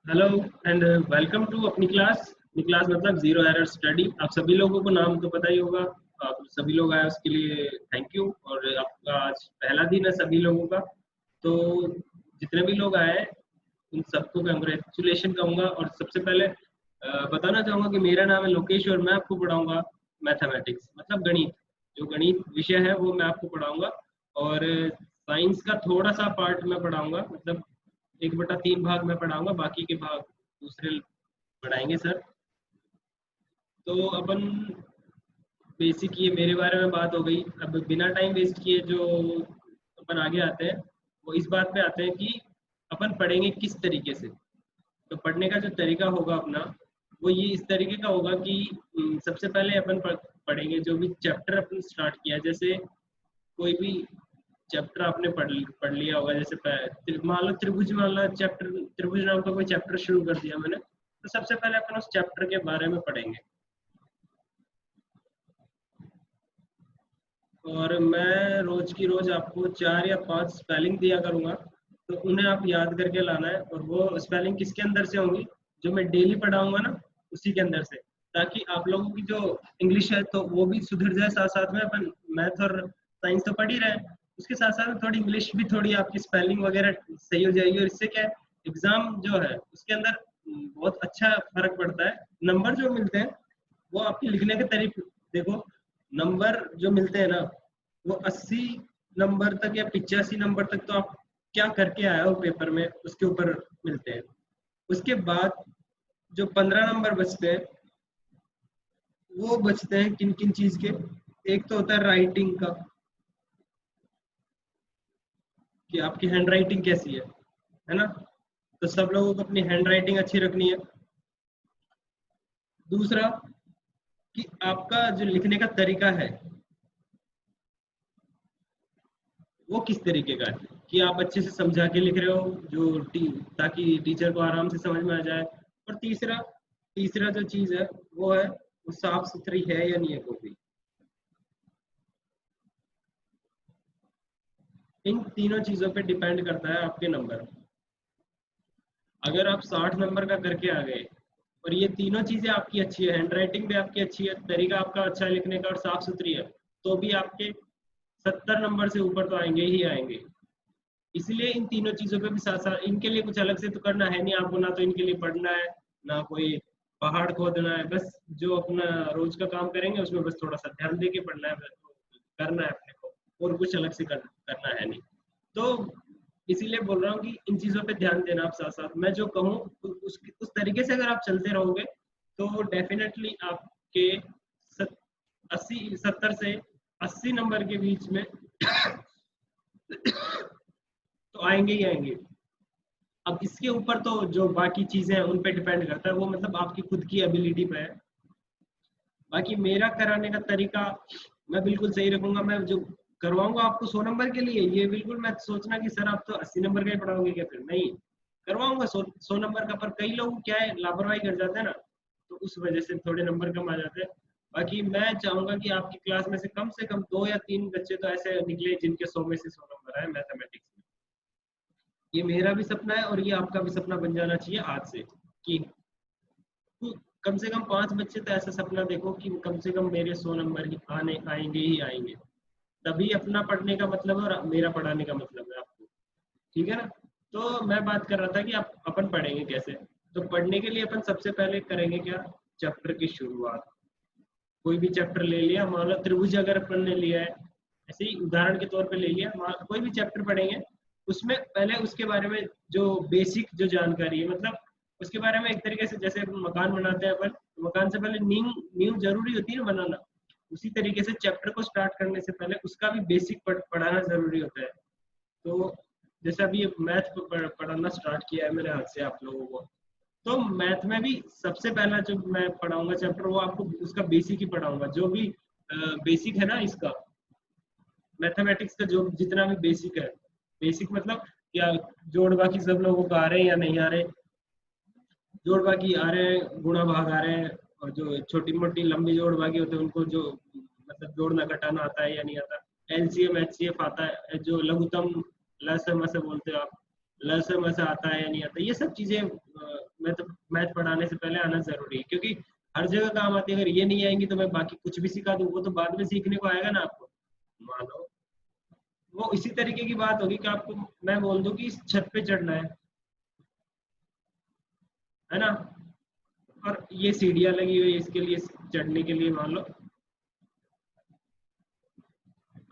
Hello and welcome to अपनी class मतलब zero error study. आप सभी लोगों को नाम तो पता ही होगा। आप सभी लोग आए उसके लिए थैंक यू। और आपका आज पहला दिन है सभी लोगों का। तो जितने भी लोग आए हैं उन सबको कंग्रेचुलेशन कहूँगा। और सबसे पहले बताना चाहूँगा कि मेरा नाम है लोकेश और मैं आपको पढ़ाऊँगा मैथमेटिक्स मतलब गणित। जो गणित विषय है वो मैं आपको पढ़ाऊँगा। और साइंस का थोड़ा सा पार्ट मैं पढ़ाऊँगा, मतलब 1/3 भाग मैं पढ़ाऊंगा, बाकी के भाग दूसरे पढ़ाएंगे सर। तो अपन बेसिक ये मेरे बारे में बात हो गई। अब बिना टाइम वेस्ट किए जो अपन आगे आते हैं वो इस बात पे आते हैं कि अपन पढ़ेंगे किस तरीके से। तो पढ़ने का जो तरीका होगा अपना वो ये इस तरीके का होगा कि सबसे पहले अपन पढ़ेंगे जो भी चैप्टर अपन स्टार्ट किया। जैसे कोई भी चैप्टर आपने पढ़ लिया होगा, जैसे मान लो त्रिभुज, मान लो चैप्टर त्रिभुज नाम का कोई चैप्टर शुरू कर दिया मैंने, तो सबसे पहले अपन उस चैप्टर के बारे में पढ़ेंगे। और मैं रोज की रोज आपको 4 या 5 स्पेलिंग दिया करूंगा, तो उन्हें आप याद करके लाना है। और वो स्पेलिंग किसके अंदर से होंगी, जो मैं डेली पढ़ाऊंगा ना उसी के अंदर से, ताकि आप लोगों की जो इंग्लिश है तो वो भी सुधर जाए। साथ साथ में अपन मैथ और साइंस तो पढ़ ही रहे हैं, उसके साथ साथ में थोड़ी इंग्लिश भी, थोड़ी आपकी स्पेलिंग वगैरह सही हो जाएगी। और इससे क्या है, एग्जाम जो है उसके अंदर बहुत अच्छा फर्क पड़ता है। नंबर जो मिलते हैं वो आपके लिखने के तरीके, देखो नंबर जो मिलते हैं ना वो 80 नंबर तक या 85 नंबर तक तो आप क्या करके आए हो पेपर में उसके ऊपर मिलते हैं। उसके बाद जो 15 नंबर बचते हैं वो बचते हैं किन किन चीज के। एक तो होता है राइटिंग का, कि आपकी हैंड राइटिंग कैसी है ना। तो सब लोगों को अपनी हैंड राइटिंग अच्छी रखनी है। दूसरा कि आपका जो लिखने का तरीका है वो किस तरीके का है, कि आप अच्छे से समझा के लिख रहे हो ताकि टीचर को आराम से समझ में आ जाए। और तीसरा तीसरा जो चीज है वो है वो साफ सुथरी है या नहीं है कॉपी। इन तीनों चीजों पे डिपेंड करता है आपके नंबर। अगर आप 60 नंबर का करके आ गए और ये तीनों चीजें आपकी अच्छी है, हैंड राइटिंग भी आपकी अच्छी है, तरीका आपका अच्छा है लिखने का और साफ सुथरी है, तो भी आपके 70 नंबर से ऊपर तो आएंगे ही आएंगे। इसलिए इन तीनों चीजों पे भी साथ साथ इनके लिए कुछ अलग से तो करना है नहीं आपको, ना तो इनके लिए पढ़ना है ना कोई पहाड़ खोदना है। बस जो अपना रोज का काम करेंगे उसमें बस थोड़ा सा ध्यान दे के पढ़ना है, बस करना है अपने को, और कुछ अलग से करना है नहीं। तो इसीलिए बोल रहा हूँ कि इन चीजों पे ध्यान देना। आप साथ साथ मैं जो कहूँ उस तरीके से अगर आप चलते रहोगे तो डेफिनेटली आपके 70 से 80 नंबर के बीच में तो आएंगे ही आएंगे। अब इसके ऊपर तो जो बाकी चीजें हैं उन पे डिपेंड करता है, वो मतलब आपकी खुद की एबिलिटी पे है। बाकी मेरा कराने का तरीका मैं बिल्कुल सही रखूंगा। मैं जो करवाऊंगा आपको 100 नंबर के लिए, ये बिल्कुल मैं सोचना कि सर आप तो 80 नंबर का ही पढ़ाओगे क्या, फिर नहीं करवाऊंगा 100 नंबर का। पर कई लोग क्या है लापरवाही कर जाते हैं ना, तो उस वजह से थोड़े नंबर कम आ जाते हैं। बाकी मैं चाहूंगा कि आपकी क्लास में से कम 2 या 3 बच्चे तो ऐसे निकले जिनके 100 में से 100 नंबर आए मैथमेटिक्स में। ये मेरा भी सपना है और ये आपका भी सपना बन जाना चाहिए आज से, कि कम से कम 5 बच्चे तो ऐसा सपना देखो कि कम से कम मेरे 100 नंबर ही आने आएंगे ही आएंगे। तभी अपना पढ़ने का मतलब है और मेरा पढ़ाने का मतलब है आपको। ठीक है ना। तो मैं बात कर रहा था कि आप अपन पढ़ेंगे कैसे। तो पढ़ने के लिए अपन सबसे पहले करेंगे क्या, चैप्टर की शुरुआत। कोई भी चैप्टर ले लिया, मान लो त्रिभुज अगर अपन ने लिया है, ऐसे ही उदाहरण के तौर पे ले लिया, कोई भी चैप्टर पढ़ेंगे उसमें पहले उसके बारे में जो बेसिक जो जानकारी है, मतलब उसके बारे में एक तरीके से जैसे मकान बनाते हैं अपन, मकान से पहले नींव नींव जरूरी होती है ना बनाना। उसी तरीके से चैप्टर को स्टार्ट करने से पहले उसका भी बेसिक पढ़ाना जरूरी होता है। तो जैसे अभी मैथ पढ़ाना स्टार्ट किया है मैंने आज से आप लोगों को, तो मैथ में भी सबसे पहला जो मैं पढ़ाऊंगा चैप्टर वो आपको उसका बेसिक ही पढ़ाऊंगा। जो भी बेसिक है ना इसका, मैथमेटिक्स का जो जितना भी बेसिक है, बेसिक मतलब क्या, जोड़ बाकी सब लोगों को आ रहे हैं या नहीं आ रहे, जोड़ बाकी आ रहे हैं, गुणा भाग आ रहे हैं, और जो छोटी मोटी लंबी जोड़ बाकी होते हैं उनको जो मतलब जोड़ना घटाना आता है या नहीं आता, एलसीएम एचसीएफ आता है, जो लघुत्तम लसम से बोलते हो आप, लसम से आता है या नहीं आता, ये सब चीजें मैथ पढ़ाने से पहले आना जरूरी है, क्योंकि हर जगह काम आती है। अगर ये नहीं आएंगी तो मैं बाकी कुछ भी सिखा दूँ, वो तो बाद में सीखने को आएगा ना आपको। मान लो वो इसी तरीके की बात होगी कि आपको मैं बोल दूं कि इस छत पे चढ़ना है ना, और ये सीढ़ियां लगी हुई है इसके लिए चढ़ने के लिए, मान लो।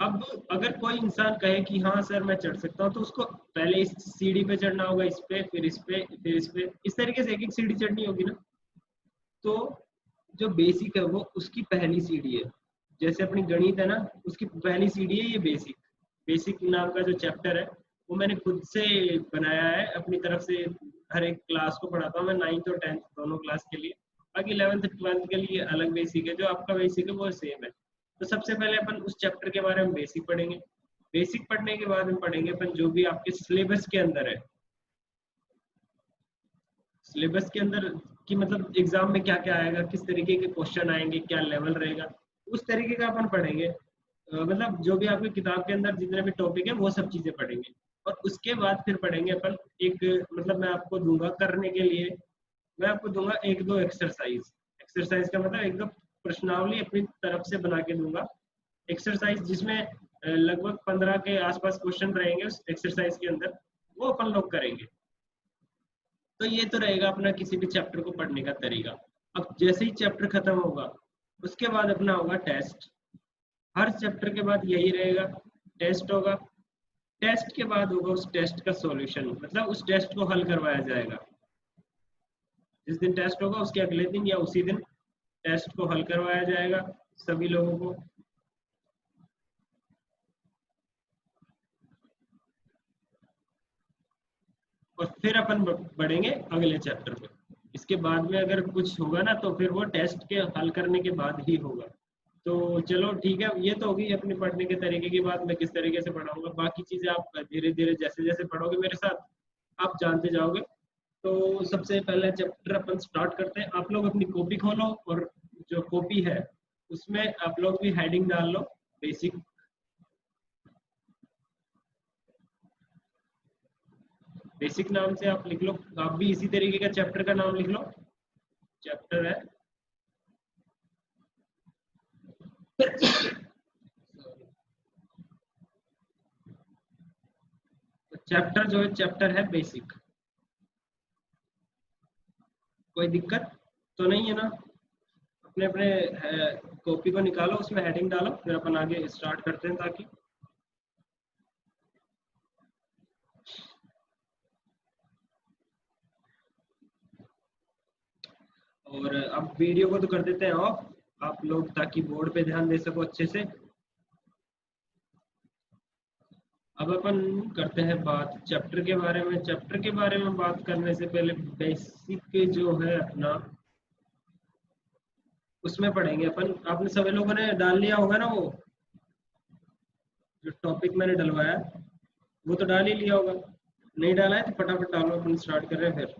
अब अगर कोई इंसान कहे कि हाँ सर मैं चढ़ सकता हूँ, तो उसको पहले इस सीढ़ी पे चढ़ना होगा, इस पे, फिर इस पे, फिर इस पे, इस तरीके से एक एक सीढ़ी चढ़नी होगी ना। तो जो बेसिक है वो उसकी पहली सीढ़ी है। जैसे अपनी गणित है ना, उसकी पहली सीढ़ी है ये बेसिक। बेसिक नाम का जो चैप्टर है वो मैंने खुद से बनाया है अपनी तरफ से। हर एक क्लास को पढ़ाता हूँ मैं, 9th और 10th दोनों क्लास के लिए। बाकी 11th 12th के लिए अलग बेसिक है, जो आपका बेसिक है वो सेम है। तो सबसे पहले अपन उस चैप्टर के बारे में बेसिक पढ़ेंगे। बेसिक पढ़ने के बाद हम पढ़ेंगे अपन जो भी आपके सिलेबस के अंदर है। सिलेबस के अंदर कि मतलब एग्जाम में क्या क्या आएगा, किस तरीके के क्वेश्चन आएंगे, क्या लेवल रहेगा, उस तरीके का अपन पढ़ेंगे। मतलब जो भी आपकी किताब के अंदर जितने भी टॉपिक है वो सब चीजें पढ़ेंगे। और उसके बाद फिर पढ़ेंगे अपन एक, मतलब मैं आपको दूंगा करने के लिए, मैं आपको दूंगा एक दो एक्सरसाइज। एक्सरसाइज का मतलब एक दो प्रश्नावली अपनी तरफ से बना के दूंगा। एक्सरसाइज जिसमें लगभग 15 के आसपास क्वेश्चन रहेंगे उस एक्सरसाइज के अंदर, वो अपन लोग करेंगे। तो ये तो रहेगा अपना किसी भी चैप्टर को पढ़ने का तरीका। अब जैसे ही चैप्टर खत्म होगा उसके बाद अपना होगा टेस्ट। हर चैप्टर के बाद यही रहेगा, टेस्ट होगा। टेस्ट के बाद होगा उस टेस्ट का सॉल्यूशन, मतलब उस टेस्ट को हल करवाया जाएगा। जिस दिन टेस्ट होगा उसके अगले दिन या उसी दिन टेस्ट को हल करवाया जाएगा सभी लोगों को। और फिर अपन बढ़ेंगे अगले चैप्टर पे। इसके बाद में अगर कुछ होगा ना तो फिर वो टेस्ट के हल करने के बाद ही होगा। तो चलो ठीक है, ये तो होगी अपने पढ़ने के तरीके की बात, मैं किस तरीके से पढ़ाऊंगा। बाकी चीजें आप धीरे धीरे जैसे जैसे पढ़ोगे मेरे साथ आप जानते जाओगे। तो सबसे पहले चैप्टर अपन स्टार्ट करते हैं। आप लोग अपनी कॉपी खोलो और जो कॉपी है उसमें आप लोग भी हेडिंग डाल लो, बेसिक। बेसिक नाम से आप लिख लो, आप भी इसी तरीके का चैप्टर का नाम लिख लो। चैप्टर है चैप्टर जो है चैप्टर है बेसिक। कोई दिक्कत तो नहीं है ना? अपने अपने कॉपी को निकालो, उसमें हेडिंग डालो, फिर अपन आगे स्टार्ट करते हैं ताकि। और अब वीडियो को तो कर देते हैं ऑफ आप लोग, ताकि बोर्ड पे ध्यान दे सको अच्छे से। अब अपन करते हैं बात चैप्टर के बारे में। चैप्टर के बारे में बात करने से पहले बेसिक जो है अपना, उसमें पढ़ेंगे अपन। आपने सभी लोगों ने डाल लिया होगा ना वो जो टॉपिक मैंने डलवाया, वो तो डाल ही लिया होगा। नहीं डाला है तो फटाफट डालो, अपन स्टार्ट कर रहे हैं फिर।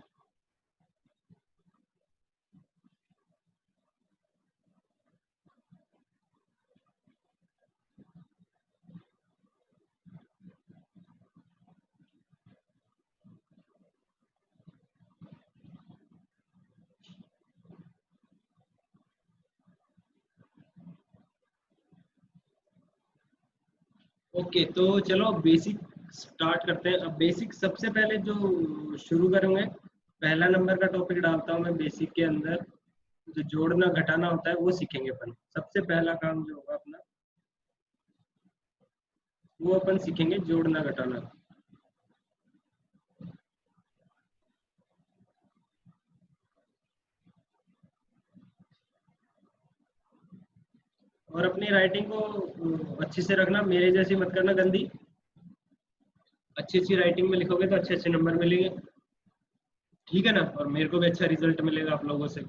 ओके तो चलो बेसिक स्टार्ट करते हैं। अब बेसिक सबसे पहले जो शुरू करूंगे, पहला नंबर का टॉपिक डालता हूँ मैं बेसिक के अंदर। जो जोड़ना घटाना होता है वो सीखेंगे अपन। सबसे पहला काम जो होगा अपना वो अपन सीखेंगे जोड़ना घटाना। और अपनी राइटिंग को अच्छे से रखना, मेरे जैसी मत करना गंदी। अच्छी अच्छी राइटिंग में लिखोगे तो अच्छे अच्छे नंबर मिलेंगे, ठीक है ना? और मेरे को भी अच्छा रिजल्ट मिलेगा आप लोगों से।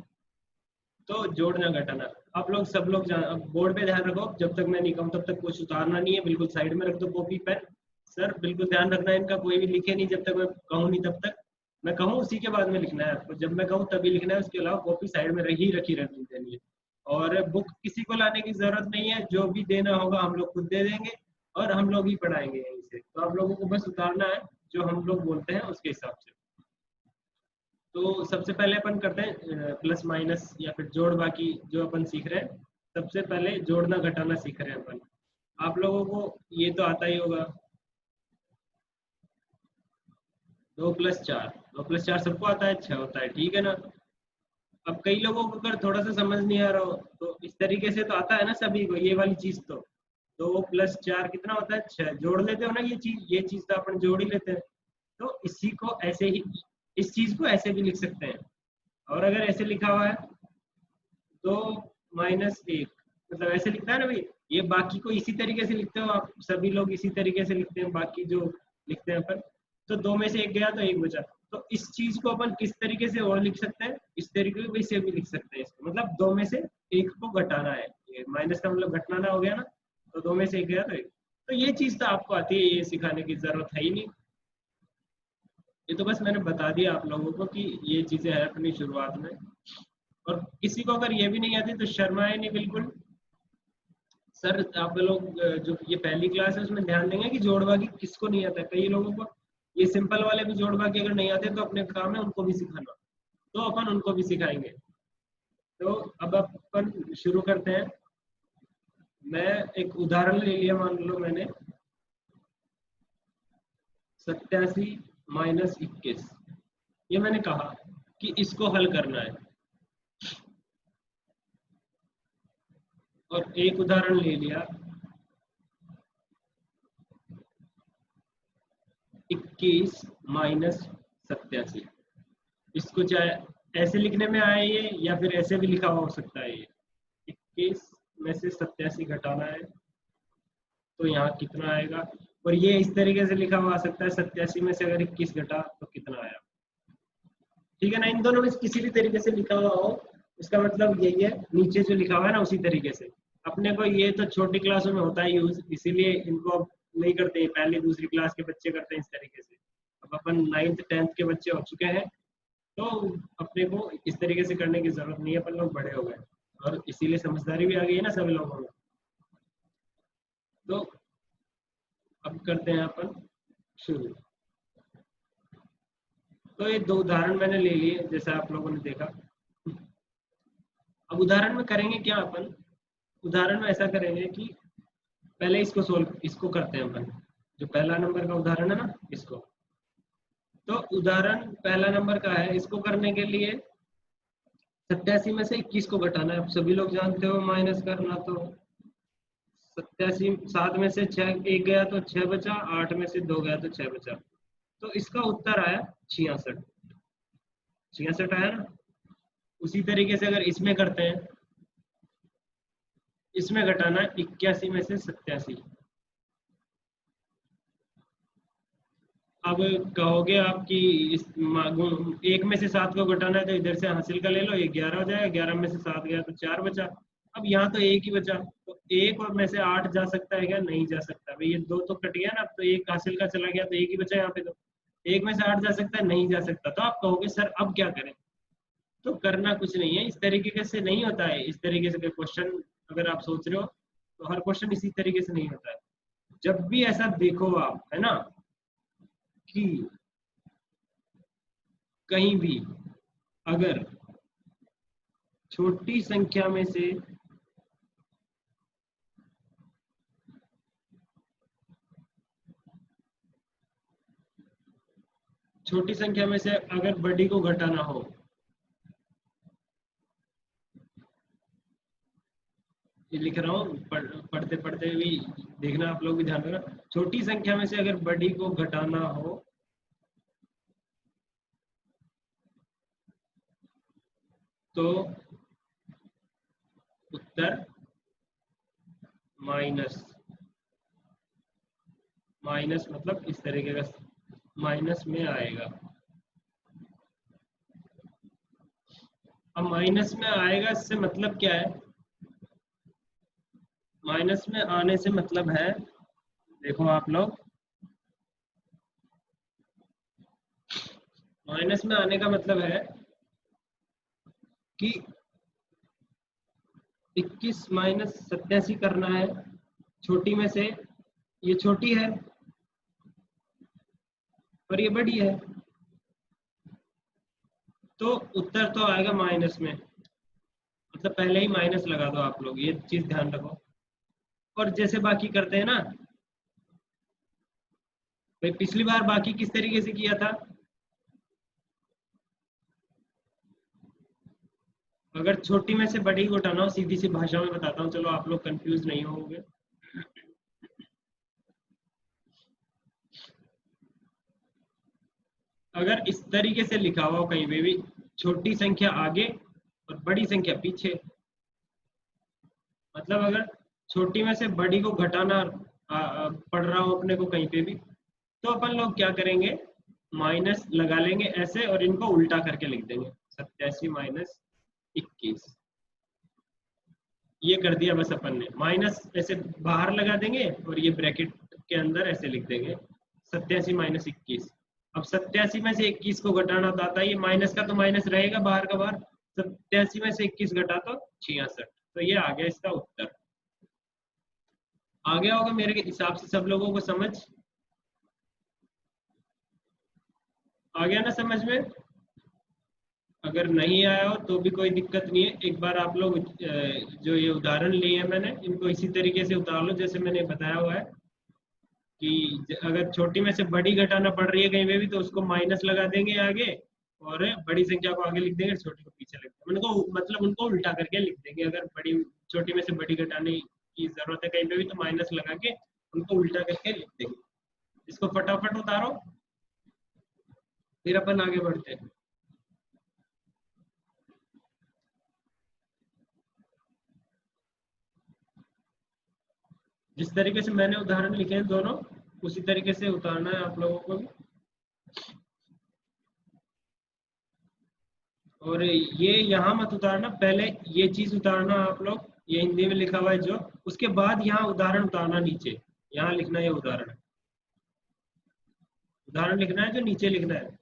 तो जोड़ना घटाना, आप लोग सब लोग जान, अब बोर्ड पे ध्यान रखो, जब तक मैं नहीं कहूँ तब तक कुछ उतारना नहीं है, बिल्कुल साइड में रख दो कॉपी पेन। सर बिल्कुल ध्यान रखना है इनका, कोई भी लिखे नहीं जब तक मैं कहूँ नहीं तब तक। मैं कहूँ उसी के बाद में लिखना है आपको, जब मैं कहूँ तभी लिखना है, उसके अलावा कॉपी साइड में रही रखी रहनी चाहिए। और बुक किसी को लाने की जरूरत नहीं है, जो भी देना होगा हम लोग खुद दे देंगे और हम लोग ही पढ़ाएंगे यहीं से। तो आप लोगों को बस उतारना है जो हम लोग बोलते हैं उसके हिसाब से। तो सबसे पहले अपन करते हैं प्लस माइनस या फिर जोड़ बाकी जो अपन सीख रहे हैं। सबसे पहले जोड़ना घटाना सीख रहे हैं अपन। आप लोगों को ये तो आता ही होगा, 2+4, 2+4 सबको आता है, 6 होता है, ठीक है ना। अब कई लोगों को अगर थोड़ा सा समझ नहीं आ रहा हो तो इस तरीके से तो आता है ना सभी को ये वाली चीज। तो 2+4 कितना होता है, 6। जोड़ लेते हो ना ये चीज तो अपन जोड़ ही लेते हैं। तो इसी को ऐसे ही, इस चीज को ऐसे भी लिख सकते हैं। और अगर ऐसे लिखा हुआ है तो -1, मतलब ऐसे लिखता है ना भाई, ये बाकी को इसी तरीके से लिखते हो आप सभी लोग, इसी तरीके से लिखते हैं बाकी जो लिखते हैं अपन। तो 2 में से 1 गया तो 1 बचा। तो इस चीज को अपन किस तरीके से और लिख सकते हैं, इस तरीके से भी लिख सकते हैं इसको, मतलब 2 में से 1 को घटाना है। ये माइनस का मतलब घटाना हो गया ना, तो 2 में से 1 गया तो 1। तो ये चीज तो आपको आती है, ये सिखाने की जरूरत है ही नहीं। ये तो बस मैंने बता दिया आप लोगों को कि ये चीजें है अपनी शुरुआत में। और किसी को अगर ये भी नहीं आती तो शर्माए नहीं बिल्कुल। सर आप लोग जो ये पहली क्लास है उसमें ध्यान देंगे कि जोड़ बाकी किसको नहीं आता है। कई लोगों को ये सिंपल वाले भी जोड़ बाकी अगर नहीं आते तो अपने काम है उनको भी सिखाना, तो अपन उनको भी सिखाएंगे। तो अब अपन शुरू करते हैं। मैं एक उदाहरण ले लिया, मान लो मैंने 87 - 21, ये मैंने कहा कि इसको हल करना है। और एक उदाहरण ले लिया 21 - 87। इसको चाहे ऐसे लिखने में आए ये या फिर ऐसे भी लिखा हुआ हो सकता है। ये 21 में से 87 घटाना है तो यहाँ कितना आएगा। और ये इस तरीके से लिखा हुआ आ सकता है, 87 में से अगर 21 घटा तो कितना आया। ठीक है ना, इन दोनों में से किसी भी तरीके से लिखा हुआ हो इसका मतलब यही है, नीचे जो लिखा हुआ है ना उसी तरीके से। अपने को ये तो छोटी क्लासों में होता है यूज, इसीलिए इनको अब नहीं करते, पहली दूसरी क्लास के बच्चे करते हैं इस तरीके से। अब अपन 9th 10th के बच्चे हो चुके हैं तो अपने को इस तरीके से करने की जरूरत नहीं है, अपन लोग बड़े हो गए और इसीलिए समझदारी भी आ गई है ना सभी लोगों में। तो अब करते हैं अपन शुरू। तो ये 2 उदाहरण मैंने ले लिए जैसा आप लोगों ने देखा। अब उदाहरण में करेंगे क्या अपन, उदाहरण में ऐसा करेंगे कि पहले इसको करते हैं अपन, जो पहला नंबर का उदाहरण है ना इसको। तो उदाहरण पहला नंबर का है, इसको करने के लिए 87 में से 21 को घटाना है। आप सभी लोग जानते हो माइनस करना। तो 87, 7 में से 6 1 गया तो 6 बचा, 8 में से 2 गया तो 6 बचा। तो इसका उत्तर आया 66। 66 आया ना। उसी तरीके से अगर इसमें करते हैं, इसमें घटाना है 81 में से 87। अब कहोगे आप कि इस 1 में से 7 को घटाना है तो इधर से हासिल का ले लो, ये 11 हो जाएगा, 11 में से 7 गया तो 4 बचा। अब यहाँ तो 1 ही बचा, तो 1 और में से 8 जा सकता है क्या, नहीं जा सकता भाई, ये 2 तो कट गया ना। अब तो 1 हासिल का चला गया तो 1 ही बचा यहाँ पे। तो 1 में से 8 जा सकता है, नहीं जा सकता। तो आप कहोगे सर अब क्या करें। तो करना कुछ नहीं है, इस तरीके से नहीं होता है। इस तरीके से क्वेश्चन अगर आप सोच रहे हो तो हर क्वेश्चन इसी तरीके से नहीं होता है। जब भी ऐसा देखो आप, है ना, कि कहीं भी अगर छोटी संख्या में से अगर बड़ी को घटाना हो, ये लिख रहा हूँ, पढ़ते पढ़ते भी देखना, आप लोग भी ध्यान देना। छोटी संख्या में से अगर बड़ी को घटाना हो तो उत्तर माइनस, माइनस मतलब इस तरीके का माइनस में आएगा। अब माइनस में आएगा इससे मतलब क्या है, माइनस में आने से मतलब है, देखो आप लोग, माइनस में आने का मतलब है कि 21 - 87 करना है छोटी में से। ये छोटी है और ये बड़ी है। तो उत्तर तो आएगा माइनस में, मतलब पहले ही माइनस लगा दो आप लोग, ये चीज ध्यान रखो। और जैसे बाकी करते हैं ना भाई, पिछली बार बाकी किस तरीके से किया था, अगर छोटी में से बड़ी को हटाना हो, सीधी सी भाषा में बताता हूँ, चलो आप लोग कंफ्यूज नहीं होंगे। अगर इस तरीके से लिखा हुआ हो कहीं पे भी, छोटी संख्या आगे और बड़ी संख्या पीछे, मतलब अगर छोटी में से बड़ी को घटाना पड़ रहा हो अपने को कहीं पे भी, तो अपन लोग क्या करेंगे, माइनस लगा लेंगे ऐसे और इनको उल्टा करके लिख देंगे, 87 - 21। ये कर दिया बस अपन ने, माइनस ऐसे बाहर लगा देंगे और ये ब्रैकेट के अंदर ऐसे लिख देंगे 87 - 21। अब 87 में से 21 को घटाना तो आता है, ये माइनस का तो माइनस रहेगा बाहर का बाहर, 87 में से 21 घटा तो 66। तो ये आ गया इसका उत्तर। आ गया होगा मेरे हिसाब से सब लोगों को समझ, आ गया ना समझ में। अगर नहीं आया हो तो भी कोई दिक्कत नहीं है, एक बार आप लोग जो ये उदाहरण लिए हैं मैंने, इनको इसी तरीके से उतार लो जैसे मैंने बताया हुआ है, कि अगर छोटी में से बड़ी घटाना पड़ रही है कहीं पे भी, तो उसको माइनस लगा देंगे आगे, और बड़ी संख्या को आगे लिख देंगे, छोटी को पीछे लिख देंगे, उनको मतलब उनको उल्टा करके लिख देंगे। अगर बड़ी छोटी में से बड़ी घटाने की जरूरत है कहीं पे भी, तो माइनस लगा के उनको उल्टा करके लिख देंगे। इसको फटाफट उतारो, फिर अपन आगे बढ़ते हैं। जिस तरीके से मैंने उदाहरण लिखे हैं दोनों, उसी तरीके से उतारना है आप लोगों को भी। और ये यहाँ मत उतारना, पहले ये चीज उतारना आप लोग, ये हिंदी में लिखा हुआ है जो, उसके बाद यहाँ उदाहरण उतारना नीचे, यहाँ लिखना है उदाहरण, उदाहरण लिखना है जो नीचे लिखना है।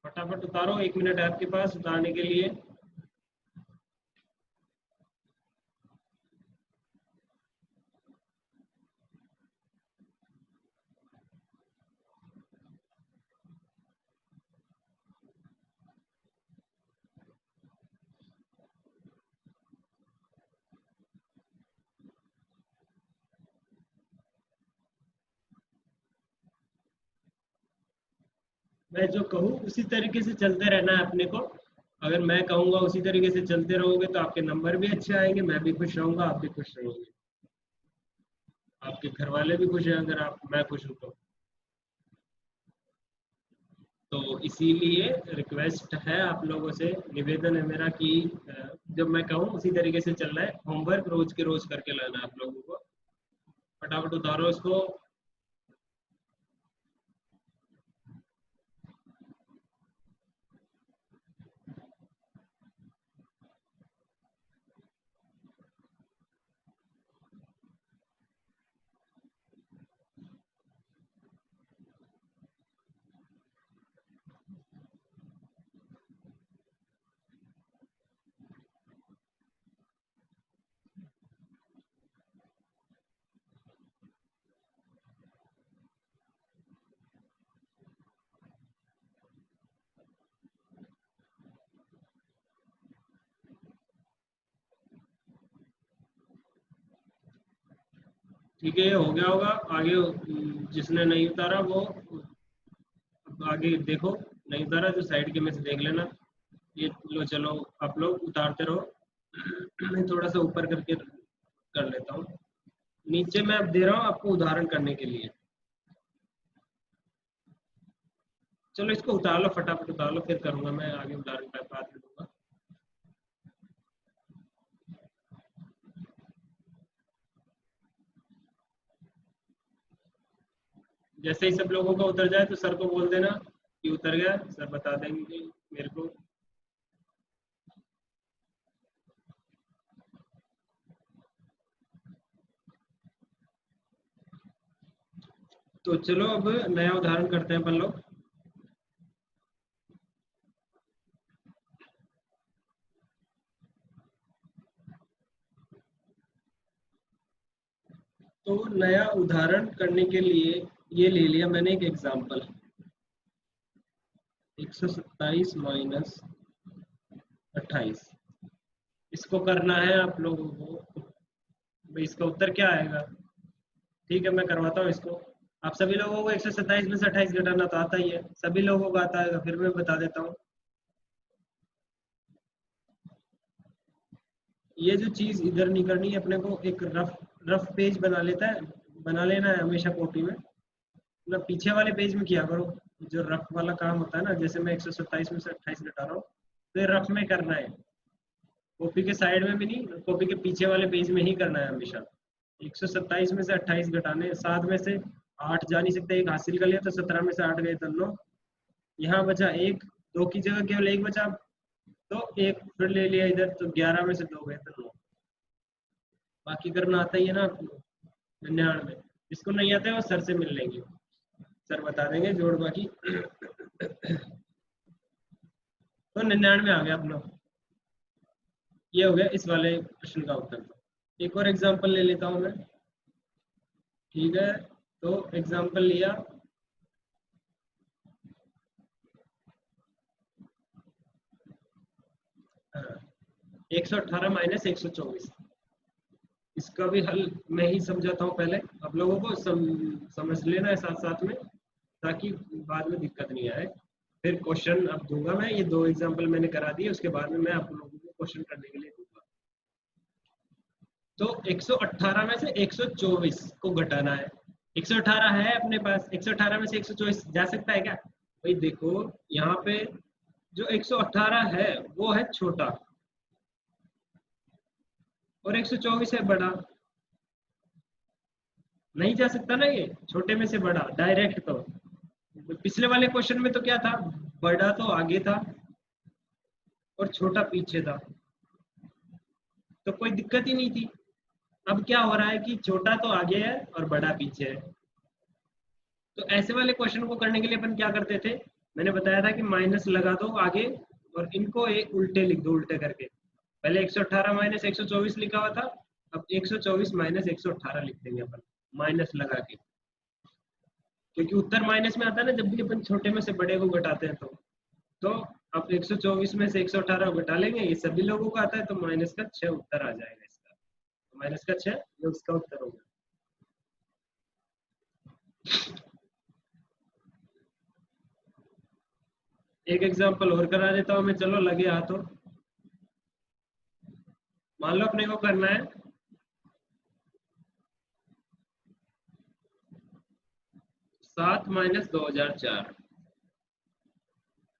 फटाफट उतारो, 1 मिनट है आपके पास उतारने के लिए। मैं जो कहूँ उसी तरीके से चलते रहना है अपने को। अगर मैं कहूँगा उसी तरीके से चलते रहोगे तो आपके नंबर भी अच्छे आएंगे, मैं भी खुश रहूंगा, आप भी खुश रहोगे, आपके घर वाले भी खुश हैं अगर आप, मैं खुश हूँ तो इसीलिए रिक्वेस्ट है आप लोगों से, निवेदन है मेरा कि जब मैं कहूँ उसी तरीके से चलना है, होमवर्क रोज के रोज करके लाना है आप लोगों को। फटाफट उतारो इसको। ठीक है, ये हो गया होगा। आगे जिसने नहीं उतारा वो अब आगे देखो, नहीं उतारा जो साइड के में से देख लेना। ये लो, चलो आप लोग उतारते रहो। मैं थोड़ा सा ऊपर करके कर लेता हूँ। नीचे मैं अब दे रहा हूँ आपको उदाहरण करने के लिए। चलो इसको उतार लो, फटाफट उतार लो, फिर करूंगा मैं आगे उदाहरण का बाद में दूंगा। जैसे ही सब लोगों का उतर जाए तो सर को बोल देना कि उतर गया, सर बता देंगे मेरे को। तो चलो अब नया उदाहरण करते हैं अपन लोग। तो नया उदाहरण करने के लिए ये ले लिया मैंने एक एग्जांपल, 127 माइनस 28। इसको करना है आप लोगों को, भाई इसका उत्तर क्या आएगा। ठीक है, मैं करवाता हूँ इसको। आप सभी लोगों को 127 में से 28 घटाना तो आता ही है, सभी लोगों को आता है, फिर मैं बता देता हूँ। ये जो चीज इधर नहीं करनी है अपने को, एक रफ रफ पेज बना लेना है हमेशा कॉपी में। मतलब पीछे वाले पेज में किया करो जो रफ वाला काम होता है ना, जैसे मैं 127 में से 28 घटा रहा हूँ तो ये रफ में करना है, कॉपी के साइड में भी नहीं, कॉपी के पीछे वाले पेज में ही करना है हमेशा। 127 में से 28 घटाने, 7 में से 8 जा नहीं सकते, एक हासिल कर लिया तो 17 में से 8 गए तो 9, यहाँ बचा एक, 2 की जगह केवल एक बचा, तो एक फिर ले लिया इधर, तो 11 में से 2 गए तो 9। बाकी करना आता ही है ना आपको, 99। जिसको नहीं आता है वो सर से मिल लेंगे, सर बता देंगे जोड़ बाकी। तो 99 आ गया अपना, ये हो गया इस वाले प्रश्न का उत्तर। एक और एग्जांपल ले लेता हूँ मैं। ठीक है, तो एग्जांपल लिया, हाँ, 118 माइनस 124। इसका भी हल मैं ही समझाता हूँ, पहले आप लोगों को समझ लेना है साथ साथ में, ताकि बाद में दिक्कत नहीं आए। फिर क्वेश्चन अब दूंगा मैं, ये 2 एग्जांपल मैंने करा दिए, उसके बाद में मैं आप लोगों को क्वेश्चन करने के लिए दूंगा। तो 118 में से 124 को घटाना है। 118 है अपने पास, 118 में से 124 जा सकता है क्या भाई? देखो यहाँ पे जो 118 है वो है छोटा, और 124 है बड़ा। नहीं जा सकता ना ये, छोटे में से बड़ा डायरेक्ट। तो पिछले वाले क्वेश्चन में तो क्या था, बड़ा तो आगे था और छोटा पीछे था, तो कोई दिक्कत ही नहीं थी। अब क्या हो रहा है कि छोटा तो आगे है और बड़ा पीछे है। तो ऐसे वाले क्वेश्चन को करने के लिए अपन क्या करते थे, मैंने बताया था कि माइनस लगा दो आगे और इनको एक उल्टे लिख दो, उल्टे करके। पहले 118 माइनस 124 लिखा हुआ था, अब 124 माइनस 118 लिख देंगे अपन, माइनस लगा के। क्योंकि उत्तर माइनस में आता है ना जब भी अपन छोटे में से बड़े को घटाते हैं तो अब 124 में से 118 घटा लेंगे, ये सभी लोगों को आता है, तो माइनस का 6 उत्तर आ जाएगा इसका। तो माइनस का 6 ये उसका उत्तर होगा। एक एग्जांपल और करा देता हूँ मैं, चलो लगे हाथों। मान लो अपने को करना है 7 माइनस 2004।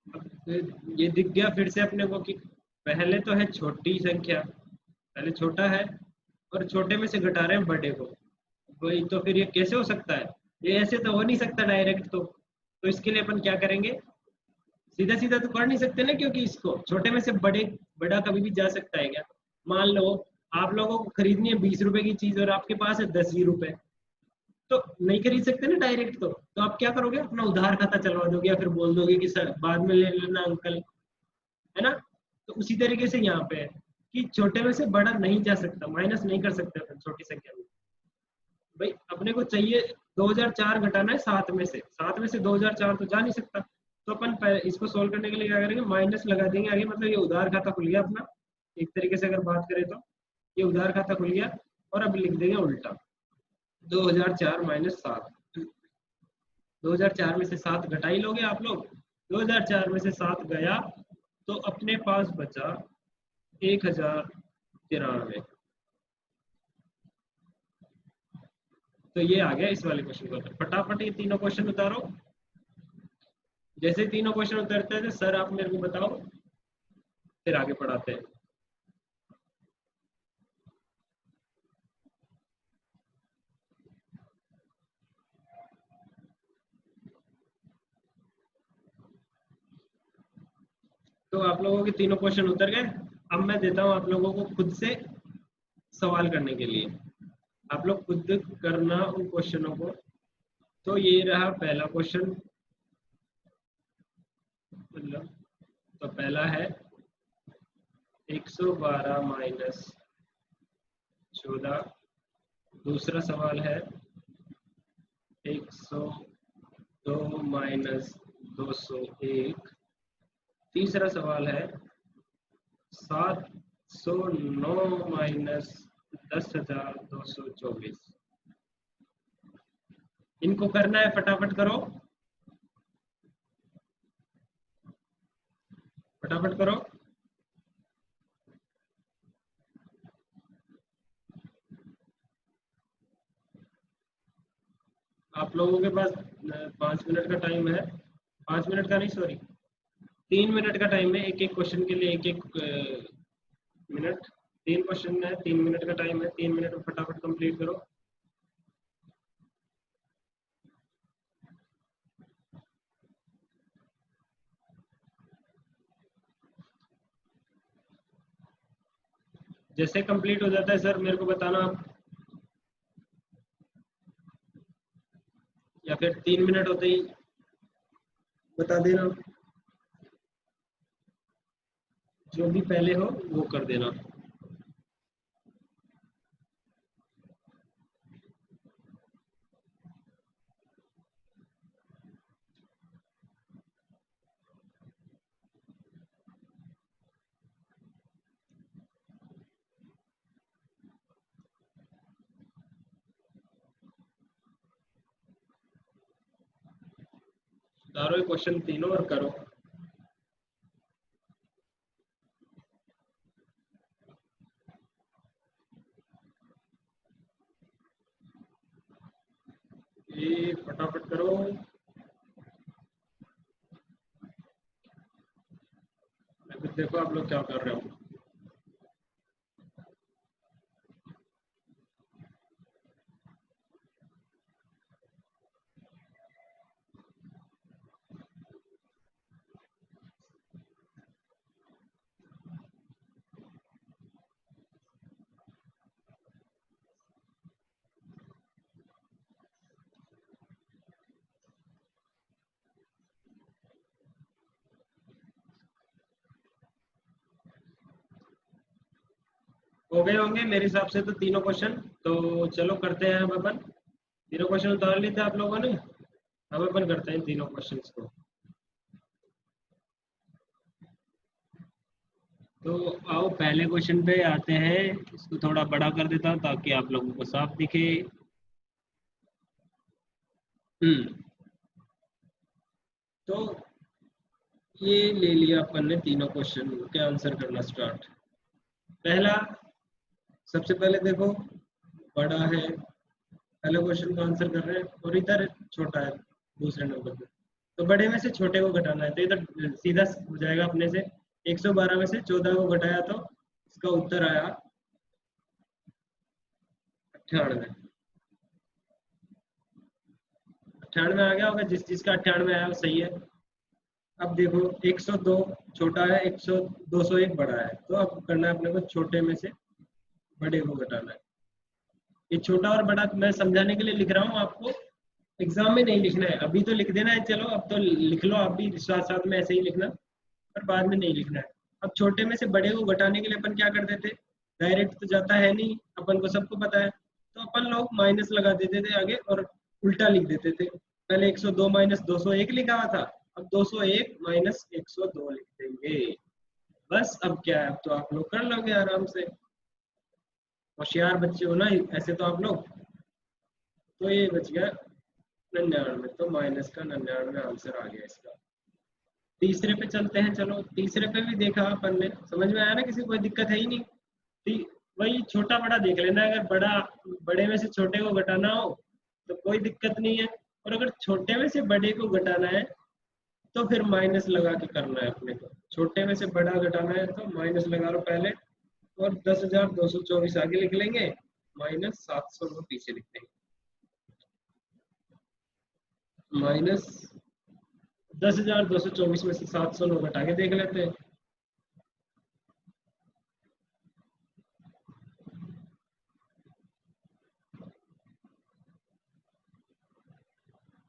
अब ये दिख गया फिर से अपने को कि पहले तो है छोटी संख्या, पहले छोटा है और छोटे में से घटा रहे हैं बड़े को। वही तो फिर ये कैसे हो सकता है, ये ऐसे तो हो नहीं सकता डायरेक्ट। तो इसके लिए अपन क्या करेंगे, सीधा सीधा तो कर नहीं सकते ना, क्योंकि इसको छोटे में से बड़े, बड़ा कभी भी जा सकता है क्या। मान लो आप लोगों को खरीदनी है 20 रुपए की चीज और आपके पास है 10 ही रुपए, तो नहीं खरीद सकते ना डायरेक्ट। तो आप क्या करोगे, अपना उधार खाता चलवा दोगे या फिर बोल दोगे कि सर बाद में ले लेना अंकल, है ना। तो उसी तरीके से यहाँ पे है कि छोटे में से बड़ा नहीं जा सकता, माइनस नहीं कर सकते अपन छोटी संख्या में। भाई अपने को चाहिए 2004 घटाना है 7 में से, 7 में से 2004 तो जा नहीं सकता। तो अपन इसको सोल्व करने के लिए क्या करेंगे, माइनस लगा देंगे आगे, मतलब ये उधार खाता खुल गया अपना। एक तरीके से अगर बात करें तो ये उधार खाता खुल गया, और अब लिख देंगे उल्टा 2004 माइनस 7। 2004 में से 7 घटा ही लोगे आप लोग, 2004 में से 7 गया तो अपने पास बचा 1093। तो ये आ गया इस वाले क्वेश्चन का। फटाफट ये तीनों क्वेश्चन उतारो। जैसे तीनों क्वेश्चन उतरते हैं सर आप मेरे को बताओ, फिर आगे पढ़ाते हैं। तो आप लोगों के तीनों क्वेश्चन उतर गए। अब मैं देता हूं आप लोगों को खुद से सवाल करने के लिए, आप लोग खुद करना उन क्वेश्चनों को। तो ये रहा पहला क्वेश्चन, मतलब तो पहला है 112 माइनस 14 दूसरा सवाल है 102 माइनस 201। तीसरा सवाल है 709 माइनस 10,224। इनको करना है, फटाफट करो, फटाफट करो। आप लोगों के पास 5 मिनट का टाइम है। 5 मिनट का नहीं, सॉरी, 3 मिनट का टाइम है। एक एक क्वेश्चन के लिए एक एक मिनट। 3 क्वेश्चन है, 3 मिनट का टाइम है। 3 मिनट में फटाफट कंप्लीट करो। जैसे कंप्लीट हो जाता है सर मेरे को बताना आप, या फिर 3 मिनट होते ही बता देना। जो भी पहले हो वो कर देना। सुधारो ये क्वेश्चन तीनों और करो। ये फटाफट करो। फिर देखो आप लोग क्या कर रहे हो। हो गए होंगे मेरे हिसाब से तो तीनों क्वेश्चन। तो चलो करते हैं अब अपन। तीनों क्वेश्चन उतार लेते हैं आप लोगों ने। अब अपन करते हैं तीनों क्वेश्चंस को। तो आओ पहले क्वेश्चन पे आते हैं। इसको थोड़ा बड़ा कर देता हूँ ताकि आप लोगों को साफ दिखे। हम्म। तो ये ले लिया अपन ने तीनों क्वेश्चन के आंसर करना स्टार्ट। पहला, सबसे पहले देखो, बड़ा है। पहले क्वेश्चन का आंसर कर रहे हैं और इधर छोटा है दूसरे नंबर पे। तो बड़े में से छोटे को घटाना है, तो इधर सीधा हो जाएगा अपने से। 112 में से 14 को घटाया तो इसका उत्तर आया 98। 98 आ गया होगा, जिस चीज का 98 आया वो सही है। अब देखो 102 छोटा है, 100 201 बड़ा है, तो अब करना है अपने को छोटे में से बड़े को घटाना है। ये छोटा और बड़ा मैं समझाने के लिए लिख रहा हूँ आपको, एग्जाम में नहीं लिखना है। अभी तो लिख देना है, चलो अब तो लिख लो आप भी साथ साथ में ऐसे ही लिखना, पर बाद में नहीं लिखना है। अब छोटे में से बड़े को घटाने के लिए अपन क्या करते थे, डायरेक्ट तो जाता है नहीं, अपन को सबको पता है, तो अपन लोग माइनस लगा देते थे आगे और उल्टा लिख देते थे। पहले 102 माइनस 201 लिखा हुआ था, अब 201 माइनस 102 लिख देंगे। बस अब क्या है, अब तो आप लोग कर लोगे आराम से। होशियार बच्चे हो ना ऐसे तो आप लोग। तो ये बच गया 99, तो माइनस का 99 आंसर आ गया इसका। तीसरे पे चलते हैं, चलो तीसरे पे भी देखा अपन ने, समझ में आया ना, किसी को कोई दिक्कत है ही नहीं। वही छोटा बड़ा देख लेना, अगर बड़ा बड़े में से छोटे को घटाना हो तो कोई दिक्कत नहीं है, और अगर छोटे में से बड़े को घटाना है तो फिर माइनस लगा के करना है अपने को। छोटे में से बड़ा घटाना है तो माइनस लगा लो पहले, और 10,224 आगे लिख लेंगे, माइनस 700 को पीछे लिख देंगे। माइनस 10,224 में से 700 घटा के देख लेते हैं।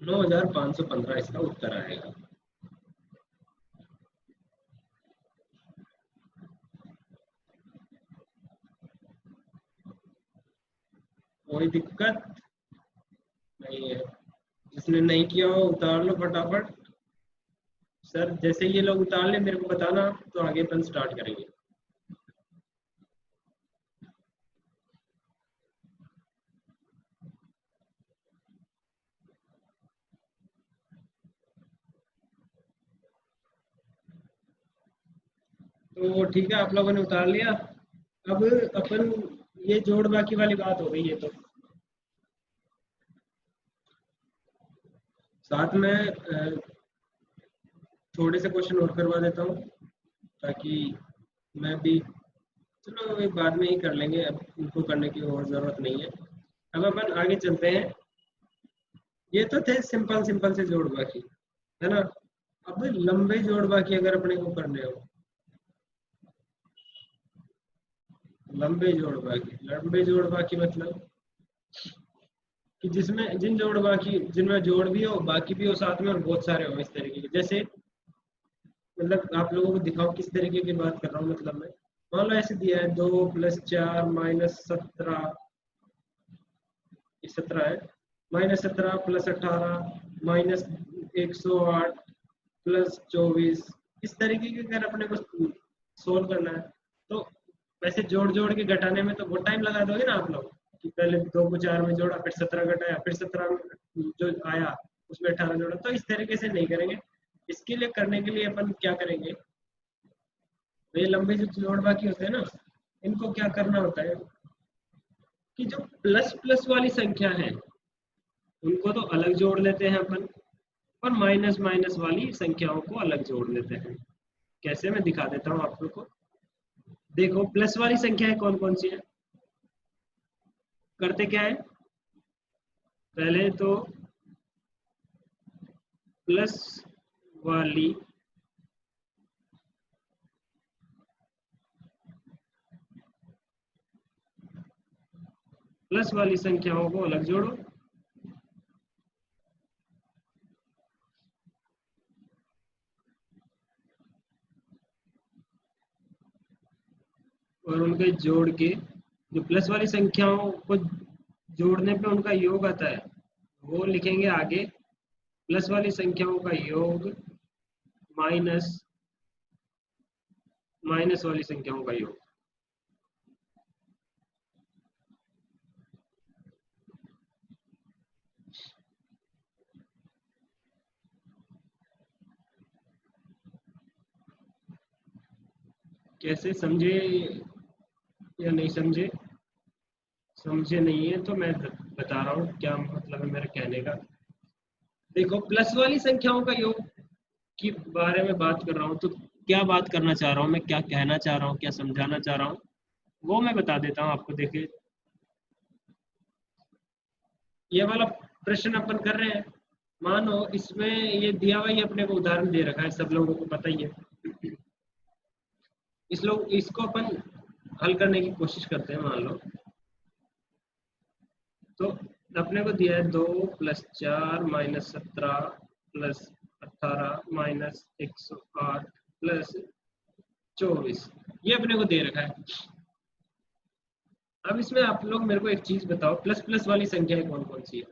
9,515 इसका उत्तर आएगा। वही दिक्कत नहीं है। जिसने नहीं किया हो उतार लो फटाफट। सर जैसे ये लोग उतार ले मेरे को बताना, तो आगे अपन स्टार्ट करेंगे। तो ठीक है, आप लोगों ने उतार लिया। अब अपन ये जोड़ बाकी वाली बात हो गई है, तो साथ में थोड़े से क्वेश्चन और करवा देता हूँ, ताकि मैं भी, चलो ये बाद में ही कर लेंगे, अब इनको करने की और ज़रूरत नहीं है। अब अपन आगे चलते हैं। ये तो थे सिंपल सिंपल से जोड़ बाकी, है ना। अब लंबे जोड़ बाकी अगर अपने को करने हो, लंबे जोड़ बाकी मतलब कि जिसमें जिन जोड़ बाकी जिनमें जोड़ भी हो बाकी भी हो साथ में, और बहुत सारे हो इस तरीके के। जैसे मतलब आप लोगों को दिखाओ किस तरीके की बात कर रहा हूँ। मतलब मैं मान लो ऐसे दिया है 2 + 4 - 17, ये 17 है, -17 + 18 -108 +24, इस तरीके के अगर अपने को सोल्व करना है, तो वैसे जोड़ जोड़ के घटाने में तो बहुत टाइम लगा दोगे ना आप लोग, कि पहले 2 को 4 में जोड़ा, फिर 17 घटाया, फिर 17 जो आया उसमें 18 जोड़ा। तो इस तरीके से नहीं करेंगे। इसके लिए करने के लिए अपन क्या करेंगे, तो ये लंबे जो जोड़ बाकी होते हैं ना, इनको क्या करना होता है कि जो प्लस प्लस वाली संख्या है उनको तो अलग जोड़ लेते हैं अपन, और माइनस माइनस वाली संख्याओं को अलग जोड़ लेते हैं। कैसे, मैं दिखा देता हूँ आप लोग को। देखो प्लस वाली संख्याएं कौन कौन सी है, करते क्या है, पहले तो प्लस वाली संख्याओं को अलग जोड़ो, और उनके जोड़ के जो प्लस वाली संख्याओं को जोड़ने पे उनका योग आता है, वो लिखेंगे आगे प्लस वाली संख्याओं का योग माइनस माइनस वाली संख्याओं का योग। कैसे, समझे या नहीं समझे? समझे नहीं है तो मैं बता रहा हूँ क्या मतलब है मेरे कहने का। देखो प्लस वाली संख्याओं का योग के बारे में बात कर रहा हूँ, तो क्या बात करना चाह रहा हूँ मैं, क्या कहना चाह रहा हूँ, क्या समझाना चाह रहा हूँ, वो मैं बता देता हूँ आपको। देखिए ये वाला प्रश्न अपन कर रहे हैं, मानो इसमें ये दिया हुआ ही अपने को उदाहरण दे रखा है, सब लोगों को पता ही है। इसको अपन हल करने की कोशिश करते हैं। मान लो तो अपने को दिया है 2 + 4 - 17 + 18 -108 +24, ये अपने को दे रखा है। अब इसमें आप लोग मेरे को एक चीज बताओ, प्लस प्लस वाली संख्याएं कौन कौन सी है।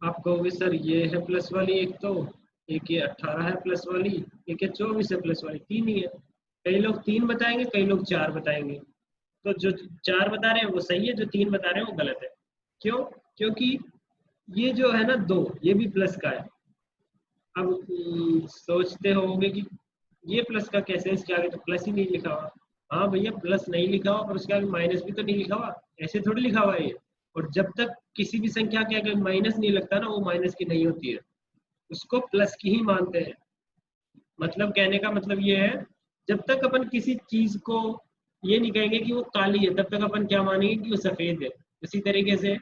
आप कहोगे सर ये है प्लस वाली एक, तो एक ये 18 है प्लस वाली, एक ये 24 है प्लस वाली, तीन ही है। कई लोग 3 बताएंगे, कई लोग 4 बताएंगे। तो जो 4 बता रहे हैं वो सही है, जो 3 बता रहे हैं वो गलत है। क्यों? क्योंकि ये जो है ना 2, ये भी प्लस का है। अब सोचते होंगे कि ये प्लस का कैसे, इसके आगे तो प्लस ही नहीं लिखा हुआ। हाँ भैया, प्लस नहीं लिखा हुआ, पर उसके आगे माइनस भी तो नहीं लिखा हुआ, ऐसे थोड़ी लिखा हुआ है ये। और जब तक किसी भी संख्या के आगे माइनस नहीं लगता ना, वो माइनस की नहीं होती है, उसको प्लस की ही मानते हैं। मतलब कहने का मतलब ये है, जब तक अपन किसी चीज को ये नहीं कहेंगे कि वो काली है, तब तक अपन क्या मानेंगे कि वो सफेद है। इसी तरीके से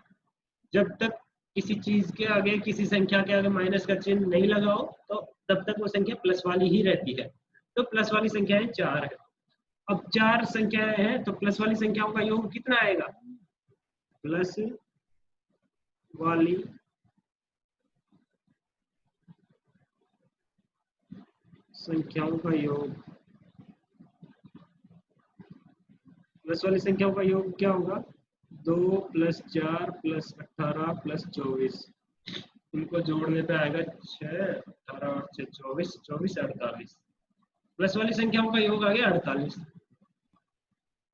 जब तक किसी चीज के आगे, किसी संख्या के आगे माइनस का चिन्ह नहीं लगा हो, तो तब तक वो संख्या प्लस वाली ही रहती है। तो प्लस वाली संख्याएं 4 है। अब 4 संख्याएं हैं, तो प्लस वाली संख्याओं का योग कितना आएगा, प्लस वाली संख्याओं का योग, प्लस वाली संख्याओं का योग क्या होगा, 2 + 4 + 18 + 24, इनको जोड़ने पे आएगा 6, 18 और 6 24, 24 48, प्लस वाली संख्याओं का योग आ गया 48।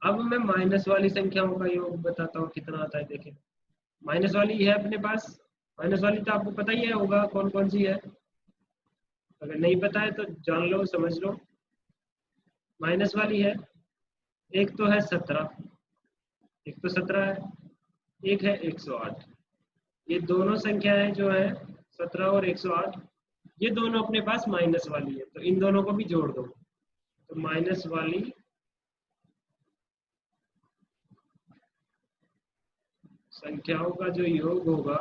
अब मैं माइनस वाली संख्याओं का योग बताता हूँ कितना आता है। देखिए माइनस वाली है अपने पास, माइनस वाली तो आपको पता ही है होगा कौन कौन सी है, अगर नहीं पता है तो जान लो समझ लो। माइनस वाली है, एक तो है 17, एक तो 17 है, एक है 108। ये दोनों संख्याएं जो है 17 और 108, ये दोनों अपने पास माइनस वाली है, तो इन दोनों को भी जोड़ दो। तो माइनस वाली संख्याओं का जो योग होगा,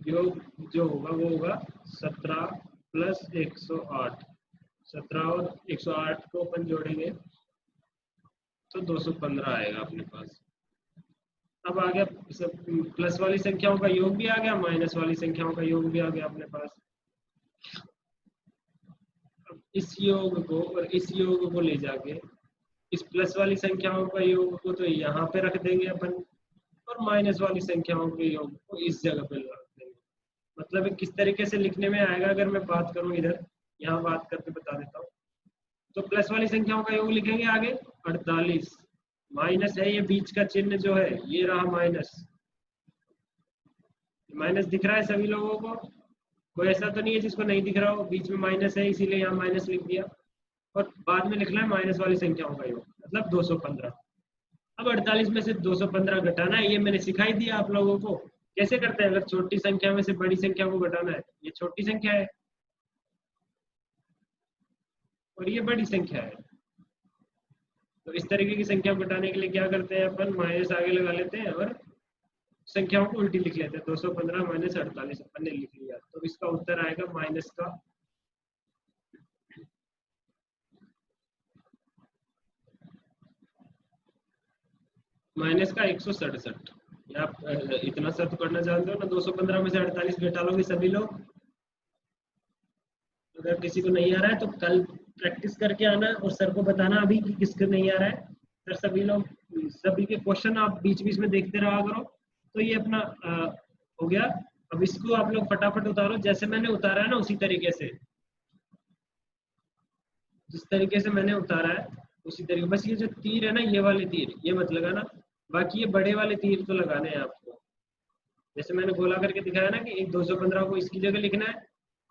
योग जो होगा वो होगा 17 + 108। 17 और 108 को अपन जोड़ेंगे तो 215 आएगा अपने पास। अब आ गया प्लस वाली संख्याओं का योग भी आ गया, माइनस वाली संख्याओं का योग भी आ गया अपने पास। अब इस योग को और इस योग को ले जाके इस प्लस वाली संख्याओं का योग को तो यहाँ पे रख देंगे अपन, और माइनस वाली संख्याओं के योग को इस जगह पे रख देंगे। मतलब किस तरीके से लिखने में आएगा, अगर मैं बात करूँ इधर, यहाँ बात करके बता देता हूँ। तो प्लस वाली संख्याओं का योग लिखेंगे आगे 48, माइनस है ये बीच का चिन्ह जो है ये रहा माइनस, माइनस दिख रहा है सभी लोगों को, कोई ऐसा तो नहीं है जिसको नहीं दिख रहा हो, बीच में माइनस है इसीलिए यहाँ माइनस लिख दिया। और बाद में लिखना है माइनस वाली संख्याओं का योग, मतलब 215। अब 48 में से 215 घटाना है, ये मैंने सिखाई दिया आप लोगों को कैसे करते हैं। अगर छोटी संख्या में से बड़ी संख्या को घटाना है, ये छोटी संख्या है और ये बड़ी संख्या है, तो इस तरीके की संख्या घटाने के लिए क्या करते हैं अपन, माइनस आगे लगा लेते हैं और संख्याओं को उल्टी लिख लेते हैं। 215 - 48 अपन ने लिख लिया, तो इसका उत्तर आएगा माइनस का माइनस का 167। या आप इतना सा तो करना जानते हो ना, 215 में से 48 घटा लोगे सभी लोग। अगर किसी को नहीं आ रहा है तो कल प्रैक्टिस करके आना और सर को बताना अभी कि किसको नहीं आ रहा है। सर सभी लोग, सभी के क्वेश्चन आप बीच बीच में देखते रहा करो। तो ये अपना हो गया। अब इसको आप लोग फटाफट उतारो, जैसे मैंने उतारा है ना उसी तरीके से, जिस तरीके से मैंने उतारा है उसी तरीके। बस ये जो तीर है ना, ये वाले तीर ये मत लगाना, बाकी ये बड़े वाले तीर तो लगाने हैं आपको। जैसे मैंने गोला करके दिखाया ना कि एक 215 को इसकी जगह लिखना है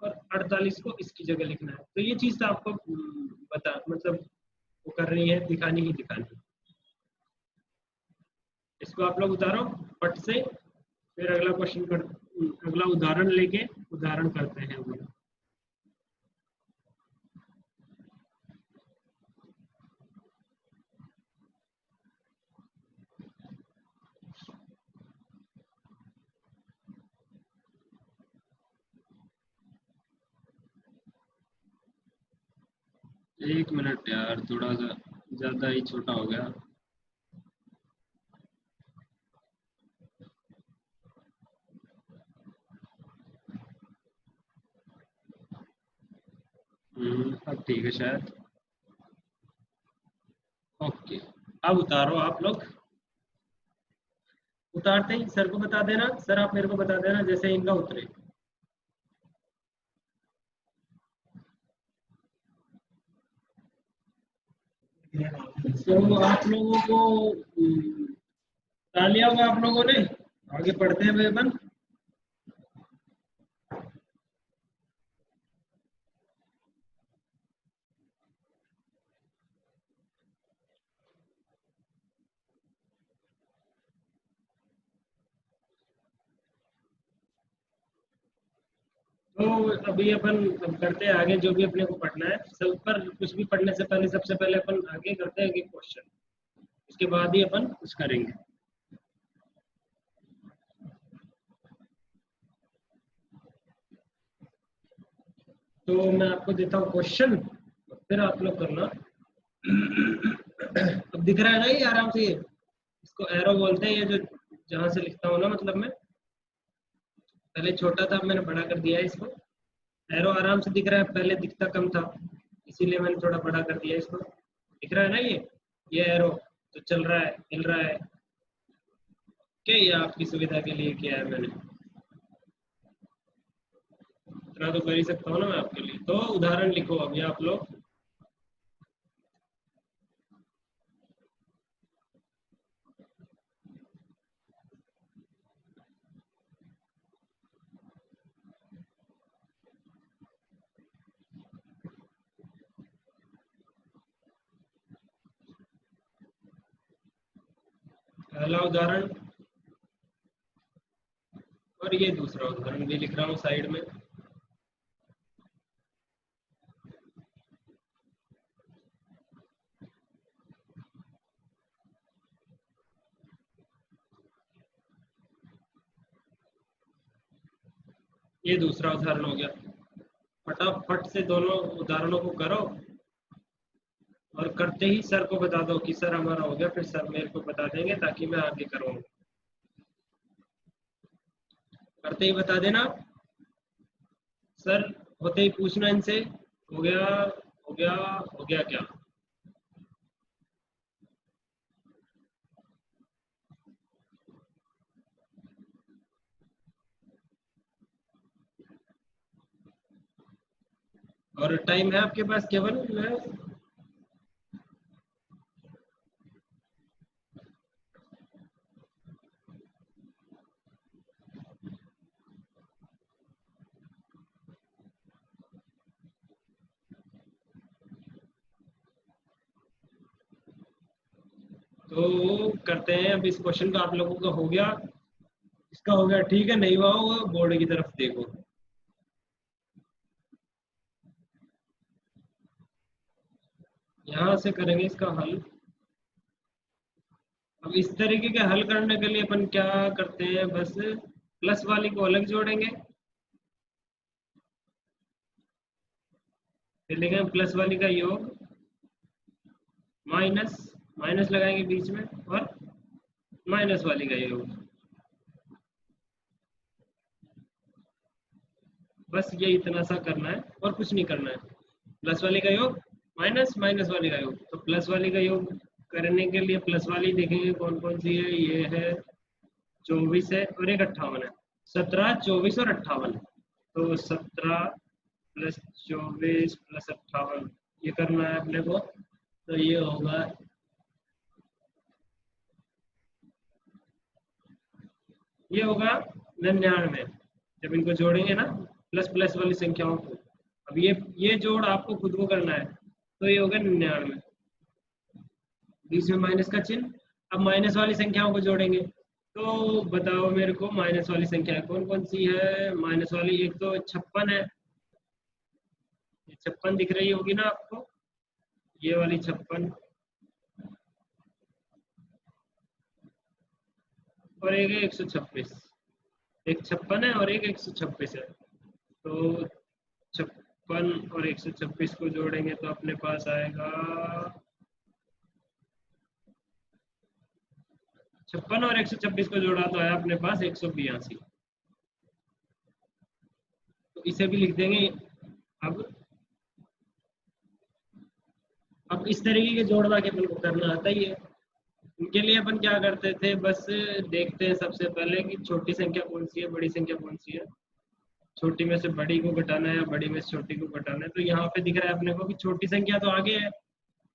और 48 को इसकी जगह लिखना है, तो ये चीज तो आपको बता मतलब वो करनी है, दिखानी ही दिखानी है। इसको आप लोग उतारो पट से, फिर अगला क्वेश्चन कर, अगला उदाहरण लेके उदाहरण करते हैं हम लोग। एक मिनट यार, थोड़ा सा ज्यादा ही छोटा हो गया। अब ठीक है शायद। ओके, अब उतारो आप लोग। उतारते ही सर को बता देना, सर आप मेरे को बता देना जैसे इनका उतरे। तो आप लोगों को उतार लिया होगा आप लोगों ने, आगे पढ़ते हैं भाई अपन। तो अभी अपन अब करते हैं आगे जो भी अपने को पढ़ना है। सब पर कुछ भी पढ़ने से पहले सबसे पहले अपन आगे करते हैं कि क्वेश्चन, उसके बाद ही अपन कुछ करेंगे। तो मैं आपको देता हूँ क्वेश्चन, फिर आप लोग करना। अब दिख रहा है ना ये आराम से, ये इसको एरो बोलते हैं, ये जो जहां से लिखता हूँ ना, मतलब मैं पहले छोटा था, मैंने बड़ा कर दिया है इसको। एरो आराम से दिख रहा है, पहले दिखता कम था इसीलिए मैंने थोड़ा बड़ा कर दिया इसको। दिख रहा है ना ये एरो। तो चल रहा है, मिल रहा है कि ये आपकी सुविधा के लिए किया है मैंने, इतना तो कर ही सकता हूँ ना मैं आपके लिए। तो उदाहरण लिखो अभी आप लोग। पहला उदाहरण और ये दूसरा उदाहरण भी लिख रहा हूँ साइड में। ये दूसरा उदाहरण हो गया। फटाफट से दोनों उदाहरणों को करो और करते ही सर को बता दो कि सर हमारा हो गया, फिर सर मेरे को बता देंगे ताकि मैं आगे करूँ। करते ही बता देना सर, होते ही पूछना इनसे हो गया, हो गया, हो गया क्या। और टाइम है आपके पास केवल तो करते हैं अब इस क्वेश्चन का। आप लोगों का हो गया, इसका हो गया, ठीक है। नहीं हुआ होगा बोर्ड की तरफ देखो। यहाँ से करेंगे इसका हल। अब इस तरीके के हल करने के लिए अपन क्या करते हैं, बस प्लस वाली को अलग जोड़ेंगे, फिर लिखेंगे प्लस वाली का योग माइनस, माइनस लगाएंगे बीच में, और माइनस वाली का योग। बस ये इतना सा करना है और कुछ नहीं करना है। प्लस वाली का योग माइनस, माइनस वाली का योग। तो प्लस वाली का योग करने के लिए प्लस वाली देखेंगे कौन कौन सी है। ये है 24 है और एक 58 है। 17, 24 और 58। तो 17 प्लस 24 प्लस 58 ये करना है अपने को। तो ये होगा, ये होगा 99। जब इनको जोड़ेंगे ना प्लस प्लस वाली संख्याओं को, अब ये जोड़ आपको खुद को करना है। तो ये होगा 99, बीच में माइनस का चिन्ह। अब माइनस वाली संख्याओं को जोड़ेंगे। तो बताओ मेरे को माइनस वाली संख्या कौन कौन सी है। माइनस वाली एक तो 56 है, ये 56 दिख रही होगी ना आपको, ये वाली 56। और एक है 126, एक 56 है और एक 126 है। तो 56 और 126 को जोड़ेंगे तो अपने पास आएगा 56 और 126 को जोड़ा तो आया अपने पास 182। तो इसे भी लिख देंगे। अब अब इस तरीके के जोड़ के अपन को करना आता ही है। इनके लिए अपन क्या करते थे, बस देखते हैं सबसे पहले कि छोटी संख्या कौन सी है, बड़ी संख्या कौन सी है। छोटी में से बड़ी को घटाना है या बड़ी में से छोटी को घटाना है। तो यहाँ पे दिख रहा है अपने को कि छोटी संख्या तो आगे है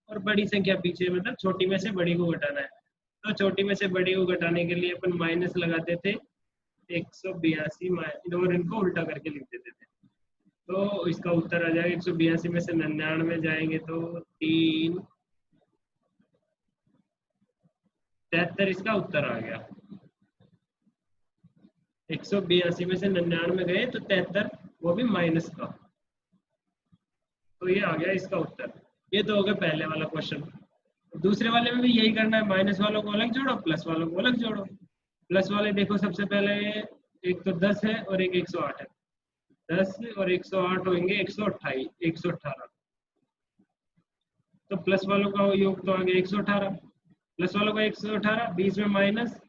और बड़ी संख्या पीछे, मतलब छोटी में से बड़ी को घटाना है। तो छोटी में से बड़ी को घटाने के लिए अपन माइनस लगाते थे 182, और इनको उल्टा करके लिख देते थे। तो इसका उत्तर आ जाएगा 182 में से 99 जाएंगे तो 3, 73 इसका उत्तर आ गया। 182 में से 99 गए तो 73, वो भी माइनस का। तो ये आ गया इसका उत्तर। ये तो हो गया पहले वाला क्वेश्चन। दूसरे वाले में भी यही करना है, माइनस वालों को अलग जोड़ो, प्लस वालों को अलग जोड़ो। प्लस वाले देखो सबसे पहले, एक तो 10 है और एक 108 है। 10 और 108 होंगे 128, 118। तो प्लस वालों का योग तो आ गया 118, प्लस वालों का 118, बीच में माइनस।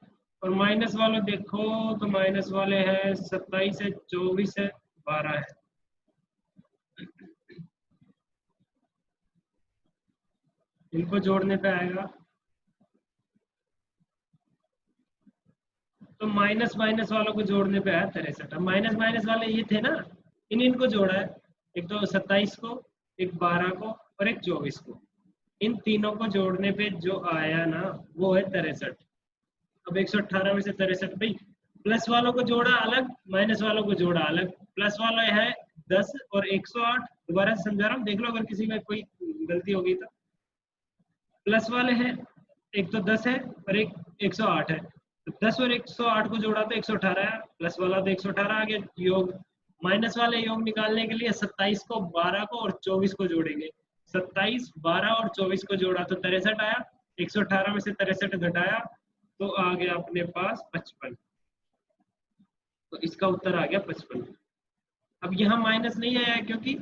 और माइनस वालों देखो तो माइनस वाले हैं 27 है, 24 है, 12 है। इनको जोड़ने पे आएगा तो माइनस माइनस वालों को जोड़ने पे आया 63। अब माइनस माइनस वाले ये थे ना, इनको जोड़ा है, एक तो 27 को, एक 12 को और एक 24 को। इन तीनों को जोड़ने पे जो आया ना वो है 63। अब 118 में से 63 भाई, प्लस वालों को जोड़ा अलग, माइनस वालों को जोड़ा अलग। प्लस वाला है 10 और 108। दोबारा से समझा रहा हूँ, देख लो अगर किसी में कोई गलती होगी तो। प्लस वाले हैं, एक तो 10 है और एक 108 है। तो 10 और 108 को जोड़ा तो 118 है, प्लस वाला तो 118 आ गया योग। माइनस वाले योग निकालने के लिए 27 को, 12 को और 24 को जोड़ेंगे। 27, 12 और 24 को जोड़ा तो 63 आया। 118 में से 63 घटाया तो आ गया अपने पास 55। तो इसका उत्तर आ गया 55। अब यहाँ माइनस नहीं आया है क्योंकि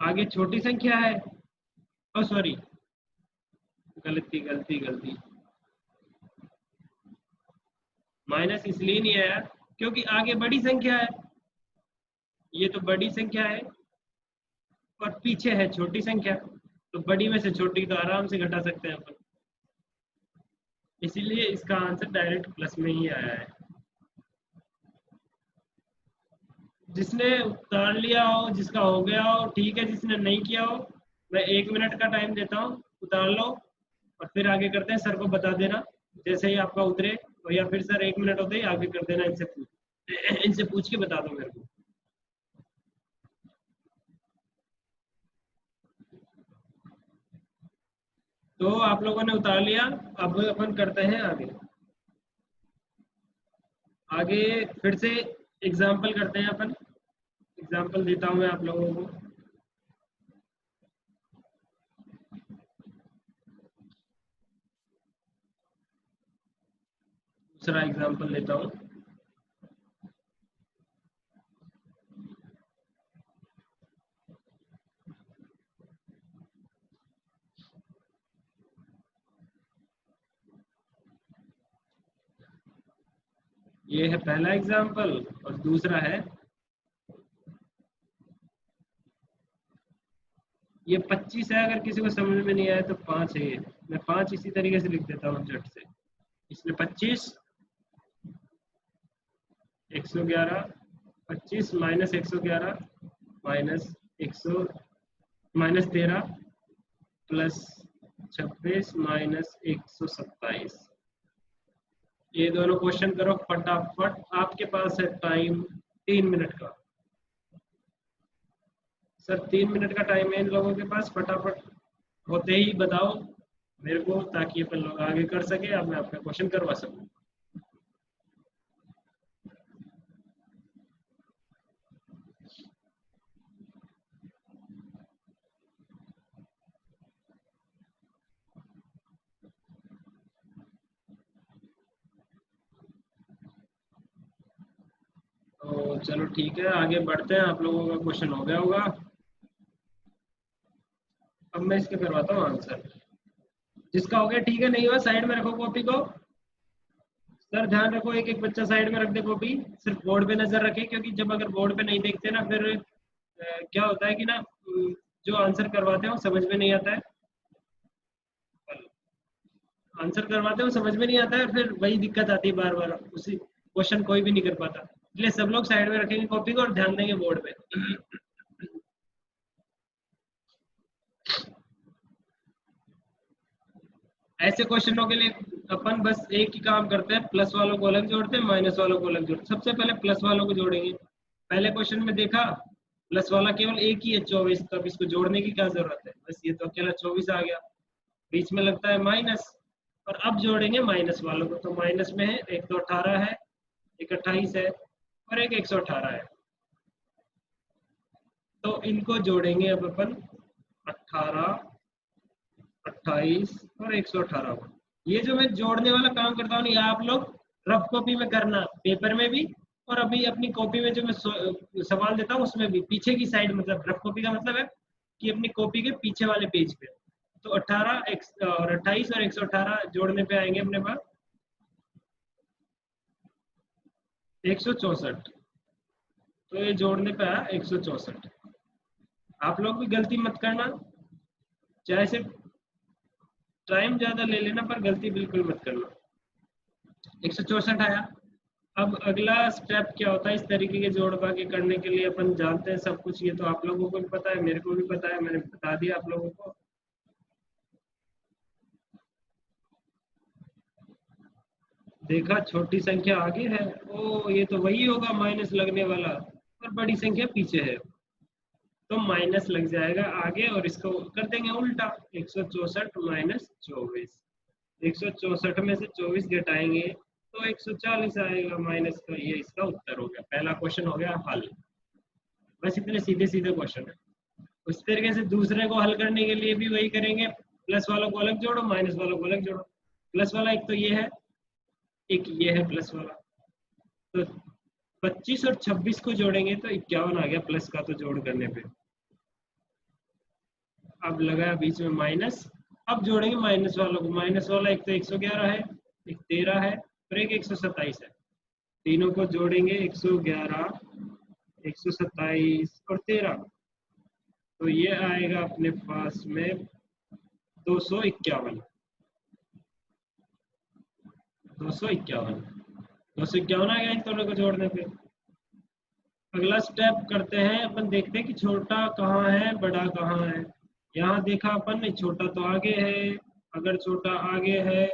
आगे छोटी संख्या है। ओ सॉरी, गलती गलती गलती, माइनस इसलिए नहीं आया क्योंकि आगे बड़ी संख्या है। ये तो बड़ी संख्या है और पीछे है छोटी संख्या, तो बड़ी में से छोटी तो आराम से घटा सकते हैं अपन। इसीलिए इसका आंसर डायरेक्ट प्लस में ही आया है। जिसने उतार लिया हो, जिसका हो गया हो ठीक है, जिसने नहीं किया हो मैं 1 मिनट का टाइम देता हूँ, उतार लो और फिर आगे करते हैं। सर को बता देना जैसे ही आपका उतरे, तो या फिर सर 1 मिनट होते ही आगे कर देना। इनसे पूछ के बता दो मेरे को। तो आप लोगों ने उतार लिया, अब अपन करते हैं आगे। आगे फिर से एग्जाम्पल करते हैं अपन। एग्जाम्पल देता हूँ मैं आप लोगों को। दूसरा एग्जाम्पल लेता हूँ। ये है पहला एग्जाम्पल और दूसरा है ये 25 है। अगर किसी को समझ में नहीं आया तो 5 है ये। मैं 5 इसी तरीके से लिख देता हूँ झट से। इसमें 25, 111, 25 minus 111 minus 100 minus 13 plus 26 minus 127। ये दोनों क्वेश्चन करो फटाफट। आपके पास है टाइम 3 मिनट का। सर 3 मिनट का टाइम है इन लोगों के पास, फटाफट होते ही बताओ मेरे को ताकि अपन लोग आगे कर सके। अब मैं आपका क्वेश्चन करवा सकूं। तो चलो ठीक है, आगे बढ़ते हैं। आप लोगों का क्वेश्चन हो गया होगा। अब मैं इसके करवाता हूँ आंसर। जिसका हो गया ठीक है, नहीं हुआ साइड में रखो कॉपी को। सर ध्यान रखो, एक एक बच्चा साइड में रख दे कॉपी। सिर्फ बोर्ड पे नजर रखे, क्योंकि जब अगर बोर्ड पे नहीं देखते ना फिर क्या होता है कि ना जो आंसर करवाते हैं वो समझ में नहीं आता है। आंसर करवाते हैं वो समझ में नहीं आता है, फिर वही दिक्कत आती है बार बार, उसी क्वेश्चन कोई भी नहीं कर पाता। इसलिए सब लोग साइड में रखेंगे कॉपी को और ध्यान देंगे बोर्ड पे। ऐसे क्वेश्चनों के लिए अपन बस एक ही काम करते हैं, प्लस वालों को अलग जोड़ते हैं, माइनस वालों को अलग जोड़ते हैं। सबसे पहले प्लस वालों को जोड़ेंगे। पहले क्वेश्चन में देखा प्लस वाला केवल एक ही है 24, तो अब इसको जोड़ने की क्या जरूरत है, बस ये तो अकेला 24 आ गया। बीच में लगता है माइनस, और अब जोड़ेंगे माइनस वालों को। तो माइनस में है, एक तो 18 है, एक 28 है और एक 118 है। तो इनको जोड़ेंगे अब अपन 18, 28 और 118 को। ये जो मैं जोड़ने वाला काम करता हूँ, ये आप लोग रफ कॉपी में करना, पेपर में भी, और अभी अपनी कॉपी में जो मैं सवाल देता हूँ उसमें भी। पीछे की साइड, मतलब रफ कॉपी का मतलब है कि अपनी कॉपी के पीछे वाले पेज पे। तो 18 और 28 और 118 जोड़ने पे आएंगे अपने पास 164। तो ये जोड़ने पे आया 164। आप लोग भी गलती मत करना, चाहे सिर्फ टाइम ज्यादा ले लेना पर गलती बिल्कुल मत करना। 164 आया। अब अगला स्टेप क्या होता है इस तरीके के जोड़ भाग करने के लिए? अपन जानते हैं सब कुछ, ये तो आप लोगों को भी पता है, मेरे को भी पता है, मैंने बता दिया आप लोगों को। देखा छोटी संख्या आगे है, ओ ये तो वही होगा माइनस लगने वाला, और बड़ी संख्या पीछे है, तो माइनस लग जाएगा आगे और इसको कर देंगे उल्टा। 164 माइनस 24, 164 में से 24 घटाएंगे तो 140 आएगा माइनस का। ये इसका उत्तर हो गया, पहला क्वेश्चन हो गया हल। बस इतने सीधे सीधे क्वेश्चन है। उस तरीके से दूसरे को हल करने के लिए भी वही करेंगे, प्लस वालों को अलग जोड़ो, माइनस वालों को अलग जोड़ो। प्लस वाला एक तो ये है, एक ये है प्लस वाला, तो 25 और 26 को जोड़ेंगे तो 51 आ गया प्लस का, तो जोड़ करने पे अब लगाया बीच में माइनस। अब जोड़ेंगे माइनस वालों को, माइनस वाला एक तो 111 है, एक 13 है और एक 127 है, तीनों को जोड़ेंगे 111, 127 और 13, तो ये आएगा अपने पास में 251, 251, 251 आ गया इन दोनों को जोड़ने पे। अगला स्टेप करते हैं अपन, देखते हैं कि छोटा कहाँ है बड़ा कहाँ है। यहाँ देखा अपन ने छोटा तो आगे है, अगर छोटा आगे है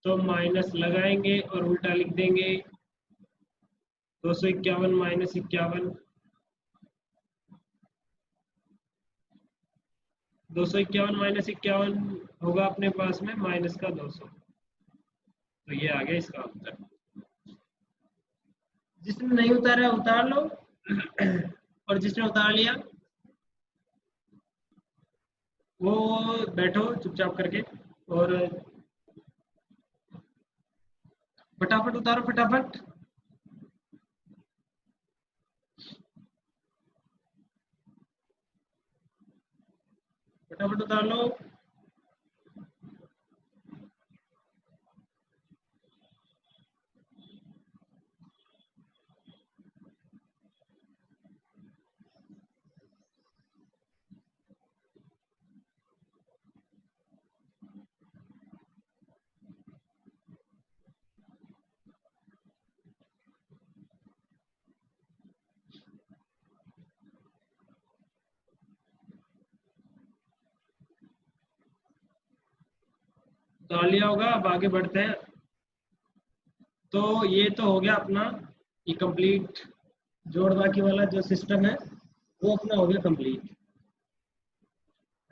तो माइनस लगाएंगे और उल्टा लिख देंगे, 251 माइनस 51, 251 माइनस 51 होगा अपने पास में माइनस का 200, तो ये आ गया इसका उत्तर। जिसने नहीं उतारा उतार लो और जिसने उतार लिया वो बैठो चुपचाप करके और फटाफट उतारो फटाफट। फटाफट उतार लो। उतार लिया होगा, अब आगे बढ़ते हैं। तो ये तो हो गया अपना ये कंप्लीट, जोड़ बाकी वाला जो सिस्टम है वो अपना हो गया कंप्लीट।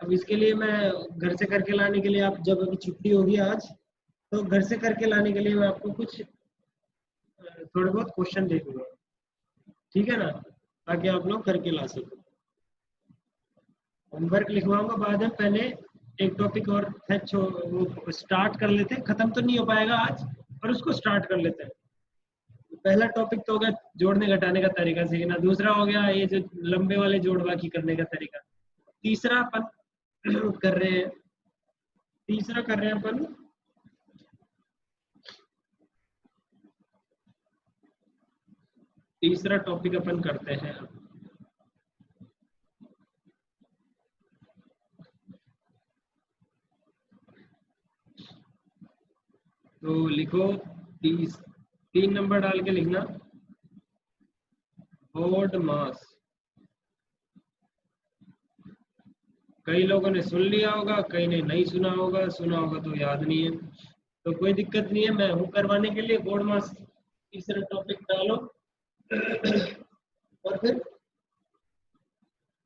अब इसके लिए मैं घर से करके लाने के लिए, आप जब अभी छुट्टी होगी आज, तो घर से करके लाने के लिए मैं आपको कुछ थोड़े बहुत क्वेश्चन दे दूंगा, ठीक है ना, ताकि आप लोग करके ला सको। होमवर्क लिखवाऊंगा बाद में, पहले एक टॉपिक और है वो स्टार्ट कर लेते हैं, खत्म तो नहीं हो पाएगा आज पर उसको स्टार्ट कर लेते हैं। पहला टॉपिक तो हो गया जोड़ने घटाने का तरीका सीखना, दूसरा हो गया ये जो लंबे वाले जोड़ बाकी करने का तरीका, तीसरा अपन कर रहे हैं, तीसरा कर रहे हैं अपन तीसरा टॉपिक अपन करते हैं। तो लिखो 3 नंबर डाल के लिखना, बोर्ड मास। कई लोगों ने सुन लिया होगा, कई ने नहीं सुना होगा, सुना होगा तो याद नहीं है, तो कोई दिक्कत नहीं है, मैं हूँ करवाने के लिए। बोर्ड मास तीसरा टॉपिक डालो और फिर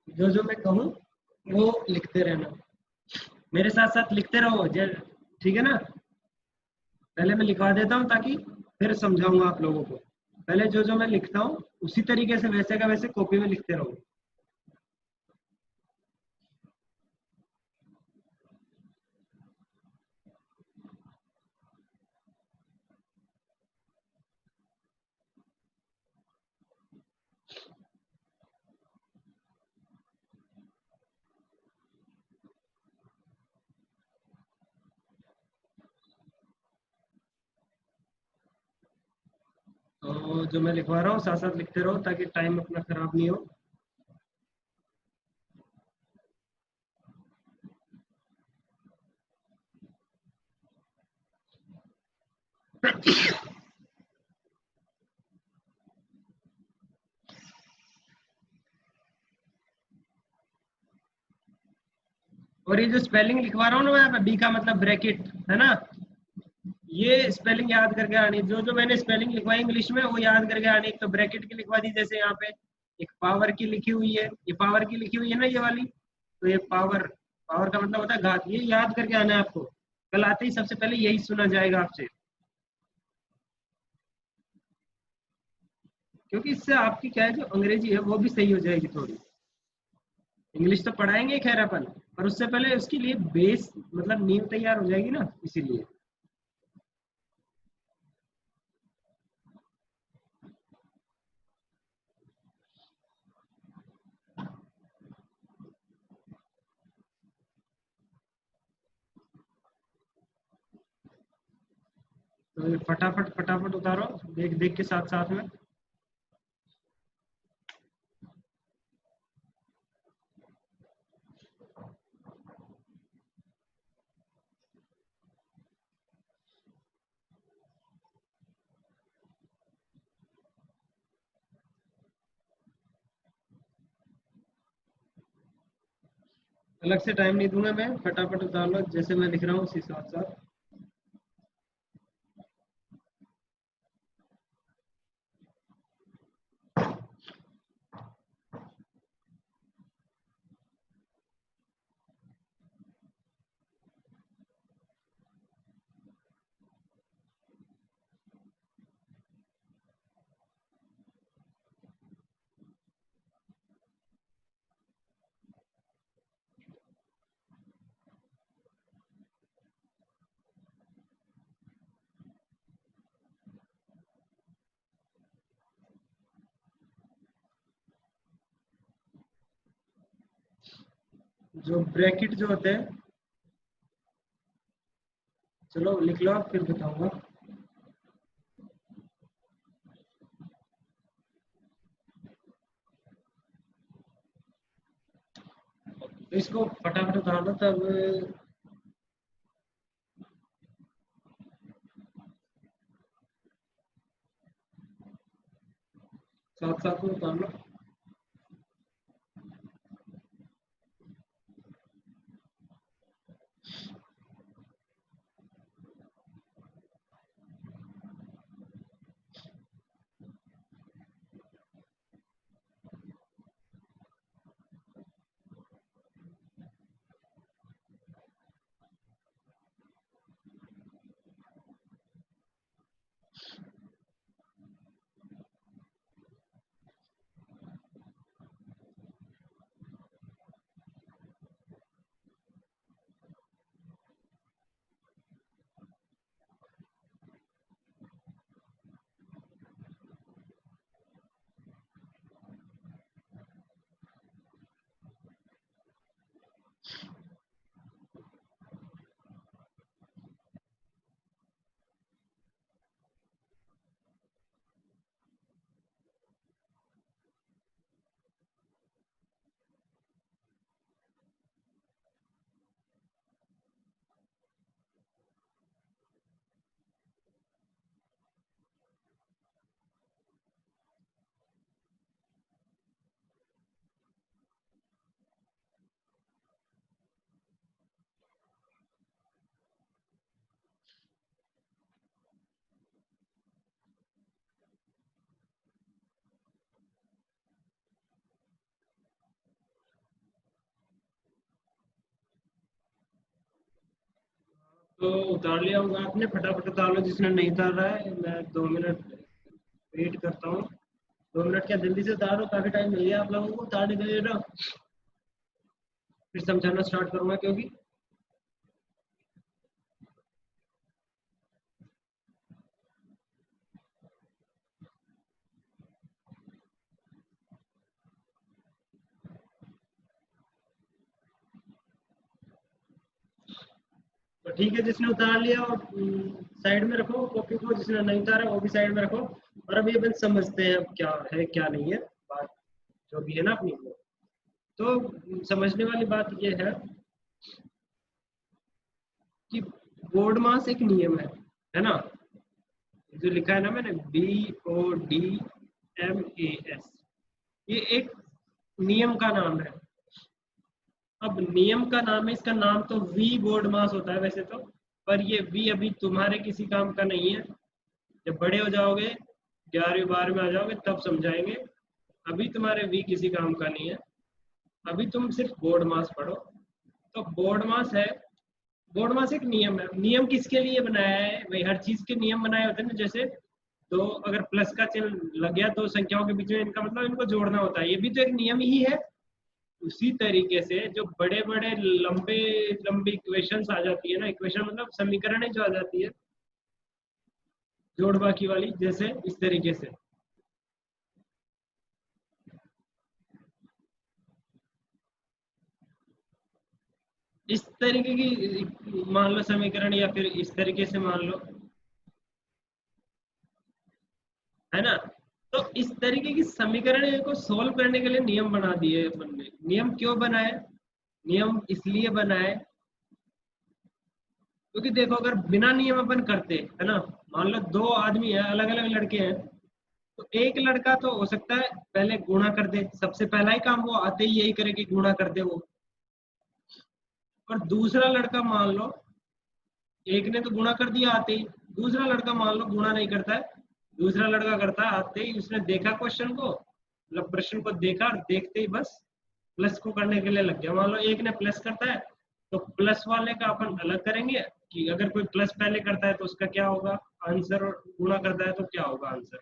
जो जो मैं कहूँ वो लिखते रहना, मेरे साथ साथ लिखते रहो ठीक है ना। पहले मैं लिखवा देता हूँ ताकि फिर समझाऊंगा आप लोगों को। पहले जो जो मैं लिखता हूँ उसी तरीके से वैसे का वैसे कॉपी में लिखते रहो। तो जो मैं लिखवा रहा हूँ साथ साथ लिखते रहो ताकि टाइम अपना खराब नहीं हो। और ये जो स्पेलिंग लिखवा रहा हूँ ना मैं यहाँ पे, बी का मतलब ब्रैकेट है ना, ये स्पेलिंग याद करके आनी, जो जो मैंने स्पेलिंग लिखवाई इंग्लिश में वो याद करके आनी। एक तो ब्रैकेट की लिखवा दी, जैसे यहाँ पे एक पावर की लिखी हुई है, ये पावर की लिखी हुई है ना ये वाली, तो ये पावर, पावर का मतलब होता है घात, ये याद करके आना है आपको। कल आते ही सबसे पहले यही सुना जाएगा आपसे, क्योंकि इससे आपकी क्या है जो अंग्रेजी है वो भी सही हो जाएगी थोड़ी। इंग्लिश तो पढ़ाएंगे खैर अपन, पर उससे पहले उसके लिए बेस मतलब नींव तैयार हो जाएगी ना, इसीलिए। तो ये फटाफट फटाफट उतारो, देख देख के साथ साथ में। अलग से टाइम नहीं दूंगा मैं, फटाफट उतार लो, जैसे मैं लिख रहा हूँ उसी साथ साथ। जो ब्रैकेट जो होते हैं, चलो लिख लो आप, फिर बताऊंगा। तो इसको फटाफट उतार लो तब, साथ साथ में उतार लो। तो उतार लिया होगा आपने, फटाफट उतार लो जिसने नहीं उतार रहा है, मैं 2 मिनट वेट करता हूँ। 2 मिनट क्या, जल्दी से उतारो, काफी टाइम मिल गया आप लोगों को उतारने के लिए ना। फिर समझाना स्टार्ट करूंगा, क्योंकि तो ठीक है, जिसने उतार लिया और साइड में रखो कॉपी को, जिसने नहीं उतारा वो भी साइड में रखो। और अभी अपन समझते हैं अब क्या है क्या नहीं है, बात जो भी है ना अपनी वो। तो समझने वाली बात ये कि बोर्ड मास एक नियम है ना, जो लिखा है ना मैंने, BODMAS, ये एक नियम का नाम है। अब नियम का नाम है, इसका नाम तो वी बोर्ड मास होता है वैसे तो, पर ये वी अभी तुम्हारे किसी काम का नहीं है। जब बड़े हो जाओगे, 11वीं 12वीं में आ जाओगे तब समझाएंगे। अभी तुम्हारे वी किसी काम का नहीं है, अभी तुम सिर्फ बोर्ड मास पढ़ो। तो बोर्ड मास है, बोर्ड मास एक नियम है। नियम किसके लिए बनाया है भाई? हर चीज के नियम बनाए होते हैं ना, जैसे दो अगर प्लस का चिन्ह लग गया दो संख्याओं के बीच में, इनका मतलब इनको जोड़ना होता है, ये भी तो एक नियम ही है। उसी तरीके से जो बड़े बड़े लंबे लंबी इक्वेशंस आ जाती है ना, इक्वेशन मतलब समीकरण जो आ जाती है जोड़ बाकी वाली, जैसे इस तरीके से, इस तरीके की मान लो समीकरण, या फिर इस तरीके से मान लो, है ना। तो इस तरीके की समीकरण को सोल्व करने के लिए नियम बना दिए अपन ने। नियम क्यों बनाए? नियम इसलिए बनाए क्योंकि देखो, अगर बिना नियम अपन करते, है ना, मान लो दो आदमी है, अलग अलग लड़के हैं, तो एक लड़का तो हो सकता है पहले गुणा कर दे, सबसे पहला ही काम वो आते ही यही करे कि गुणा कर दे वो। और दूसरा लड़का मान लो, एक ने तो गुणा कर दिया आते ही, दूसरा लड़का मान लो गुणा नहीं करता है, दूसरा लड़का करता है आते ही, उसने देखा क्वेश्चन को, मतलब प्रश्न को देखा और देखते ही बस प्लस को करने के लिए लग गया। मान लो एक ने प्लस करता है, तो प्लस वाले का अपन अलग करेंगे कि अगर कोई प्लस पहले करता है तो उसका क्या होगा आंसर, और गुणा करता है तो क्या होगा आंसर।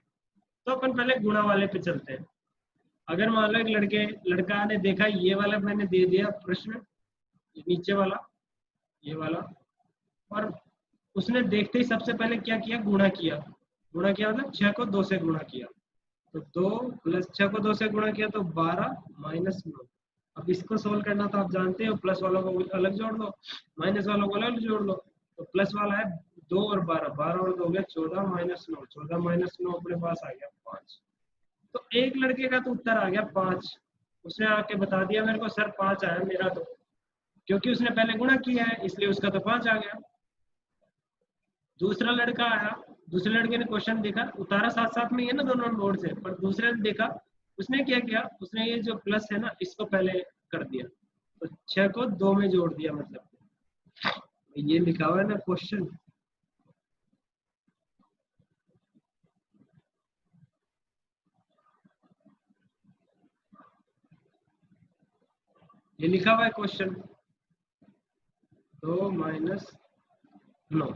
तो अपन पहले गुणा वाले पे चलते हैं। अगर मान लो एक लड़का ने देखा ये वाला मैंने दे दिया प्रश्न, नीचे वाला, ये वाला, और उसने देखते ही सबसे पहले क्या किया, गुणा किया। गुणा किया मतलब 6 को 2 से गुणा किया, तो 2 प्लस 6 को 2 से गुणा किया तो 12 माइनस 9। अब इसको सोल्व करना तो आप जानते हो, प्लस वालों को अलग जोड़ दो, माइनस वालों को अलग जोड़ दो। तो प्लस वाला है 2 और 12, 12 और 2 हो गया 14 माइनस 9, 14 माइनस 9 अपने पास आ गया 5। तो एक लड़के का तो उत्तर आ गया 5। उसने आके बता दिया मेरे को, सर 5 आया मेरा तो, क्योंकि उसने पहले गुणा किया है इसलिए उसका तो 5 आ गया। दूसरा लड़का आया, दूसरे लड़के ने क्वेश्चन देखा, उतारा साथ साथ में ही है ना दोनों बोर्ड से, पर दूसरे ने देखा, उसने क्या किया, उसने ये जो प्लस है ना इसको पहले कर दिया, तो 6 को 2 में जोड़ दिया, मतलब ये लिखा हुआ है ना क्वेश्चन, ये लिखा हुआ है क्वेश्चन 2 माइनस 9,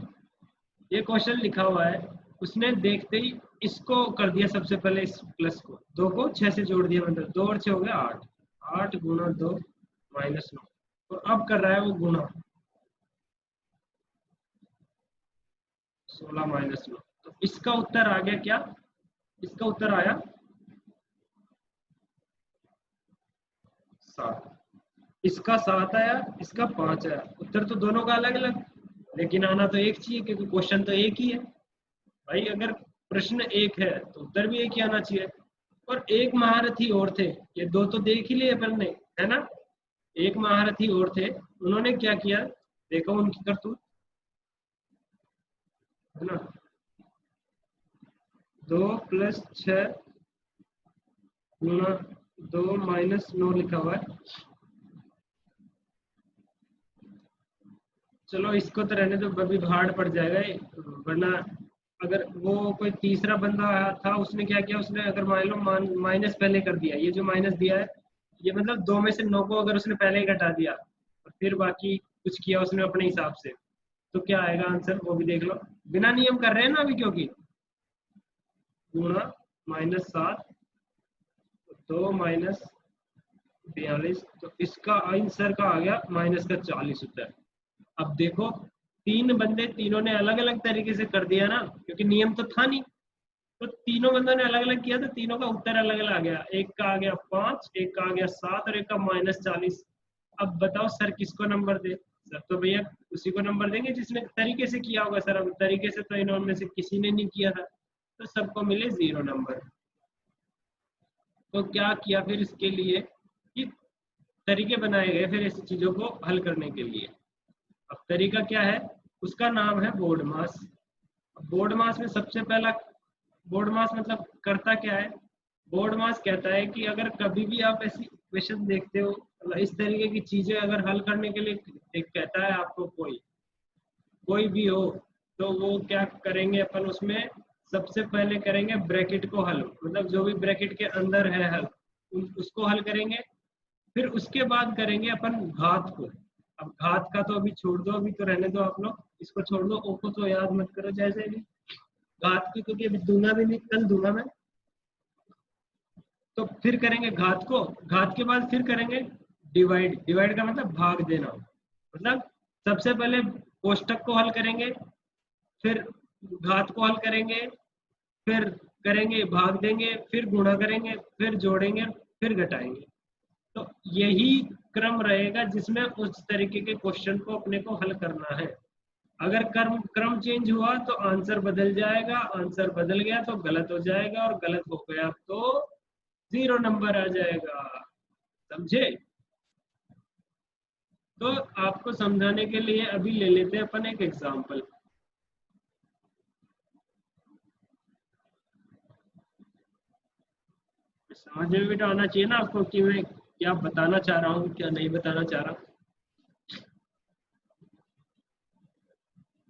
ये क्वेश्चन लिखा हुआ है। उसने देखते ही इसको कर दिया सबसे पहले, इस प्लस को 2 को 6 से जोड़ दिया, मतलब 2 और 6 हो गया 8, 8 गुना 2 माइनस 9, और अब कर रहा है वो गुना 16 माइनस 9। तो इसका उत्तर आ गया क्या, इसका उत्तर आया 7। इसका 7 आया, इसका 5 आया, उत्तर तो दोनों का अलग अलग, लेकिन आना तो एक चाहिए क्योंकि क्वेश्चन तो एक ही है। भाई अगर प्रश्न एक है तो उत्तर भी एक ही आना चाहिए। और एक महारथी और थे, ये दो तो देख ही लिए अपन ने, है ना। एक महारथी और थे, उन्होंने क्या किया, देखो उनकी करतूत, है ना। 2 प्लस 6 गुना 2 माइनस 9 लिखा हुआ है। चलो इसको तो रहने दो, अभी भाड़ पड़ जाएगा ये, वरना अगर वो कोई तीसरा बंदा था, उसने क्या किया, उसने अगर मान लो माइनस पहले कर दिया, ये जो माइनस दिया है ये मतलब 2 में से 9 को अगर उसने पहले ही घटा दिया और फिर बाकी कुछ किया उसने अपने हिसाब से, तो क्या आएगा आंसर वो भी देख लो। बिना नियम कर रहे हैं ना अभी, क्योंकि गुणा माइनस 7, 2 माइनस 42, तो इसका आंसर का आ गया माइनस का 40 उत्तर। अब देखो, तीन बंदे, तीनों ने अलग अलग तरीके से कर दिया ना, क्योंकि नियम तो था नहीं, तो तीनों बंदों ने अलग अलग किया, तो तीनों का उत्तर अलग अलग आ गया। एक का आ गया 5, एक का आ गया 7 और एक का -40। अब बताओ सर किसको नंबर दे? सर तो भैया उसी को नंबर देंगे जिसने तरीके से किया होगा। सर अब तरीके से तो इन्होंने से किसी ने नहीं किया था, तो सबको मिले 0 नंबर। तो क्या किया फिर इसके लिए कि तरीके बनाए गए फिर ऐसी चीजों को हल करने के लिए। अब तरीका क्या है, उसका नाम है बोर्ड मास। बोर्ड मास में सबसे पहला, बोर्ड मास मतलब करता क्या है, बोर्ड मास कहता है कि अगर कभी भी आप ऐसी क्वेश्चन देखते हो, मतलब इस तरीके की चीजें अगर हल करने के लिए एक कहता है आपको कोई कोई भी हो, तो वो क्या करेंगे अपन उसमें सबसे पहले करेंगे ब्रैकेट को हल, मतलब जो भी ब्रैकेट के अंदर है हल उसको हल करेंगे। फिर उसके बाद करेंगे अपन घात को। अब घात का तो अभी छोड़ दो, अभी तो रहने दो आप लोग, इसको छोड़ दो, ओ को तो याद मत करो जैसे भी। घात की क्योंकि अभी दूंगा भी नहीं, कल दूंगा मैं। तो फिर करेंगे घात को, घात के बाद फिर करेंगे डिवाइड। डिवाइड का मतलब भाग देना, मतलब सबसे पहले कोष्टक को हल करेंगे, फिर घात को हल करेंगे, फिर करेंगे भाग देंगे, फिर गुणा करेंगे, फिर जोड़ेंगे, फिर घटाएंगे। तो यही क्रम रहेगा जिसमें उस तरीके के क्वेश्चन को अपने को हल करना है। अगर क्रम क्रम चेंज हुआ तो आंसर बदल जाएगा, आंसर बदल गया तो गलत हो जाएगा, और गलत हो गया तो 0 नंबर आ जाएगा। समझे? तो आपको समझाने के लिए अभी ले लेते हैं अपन एक एग्जांपल। समझ में भी तो आना चाहिए ना आपको कि मैं क्या बताना चाह रहा हूँ, क्या नहीं बताना चाह रहा।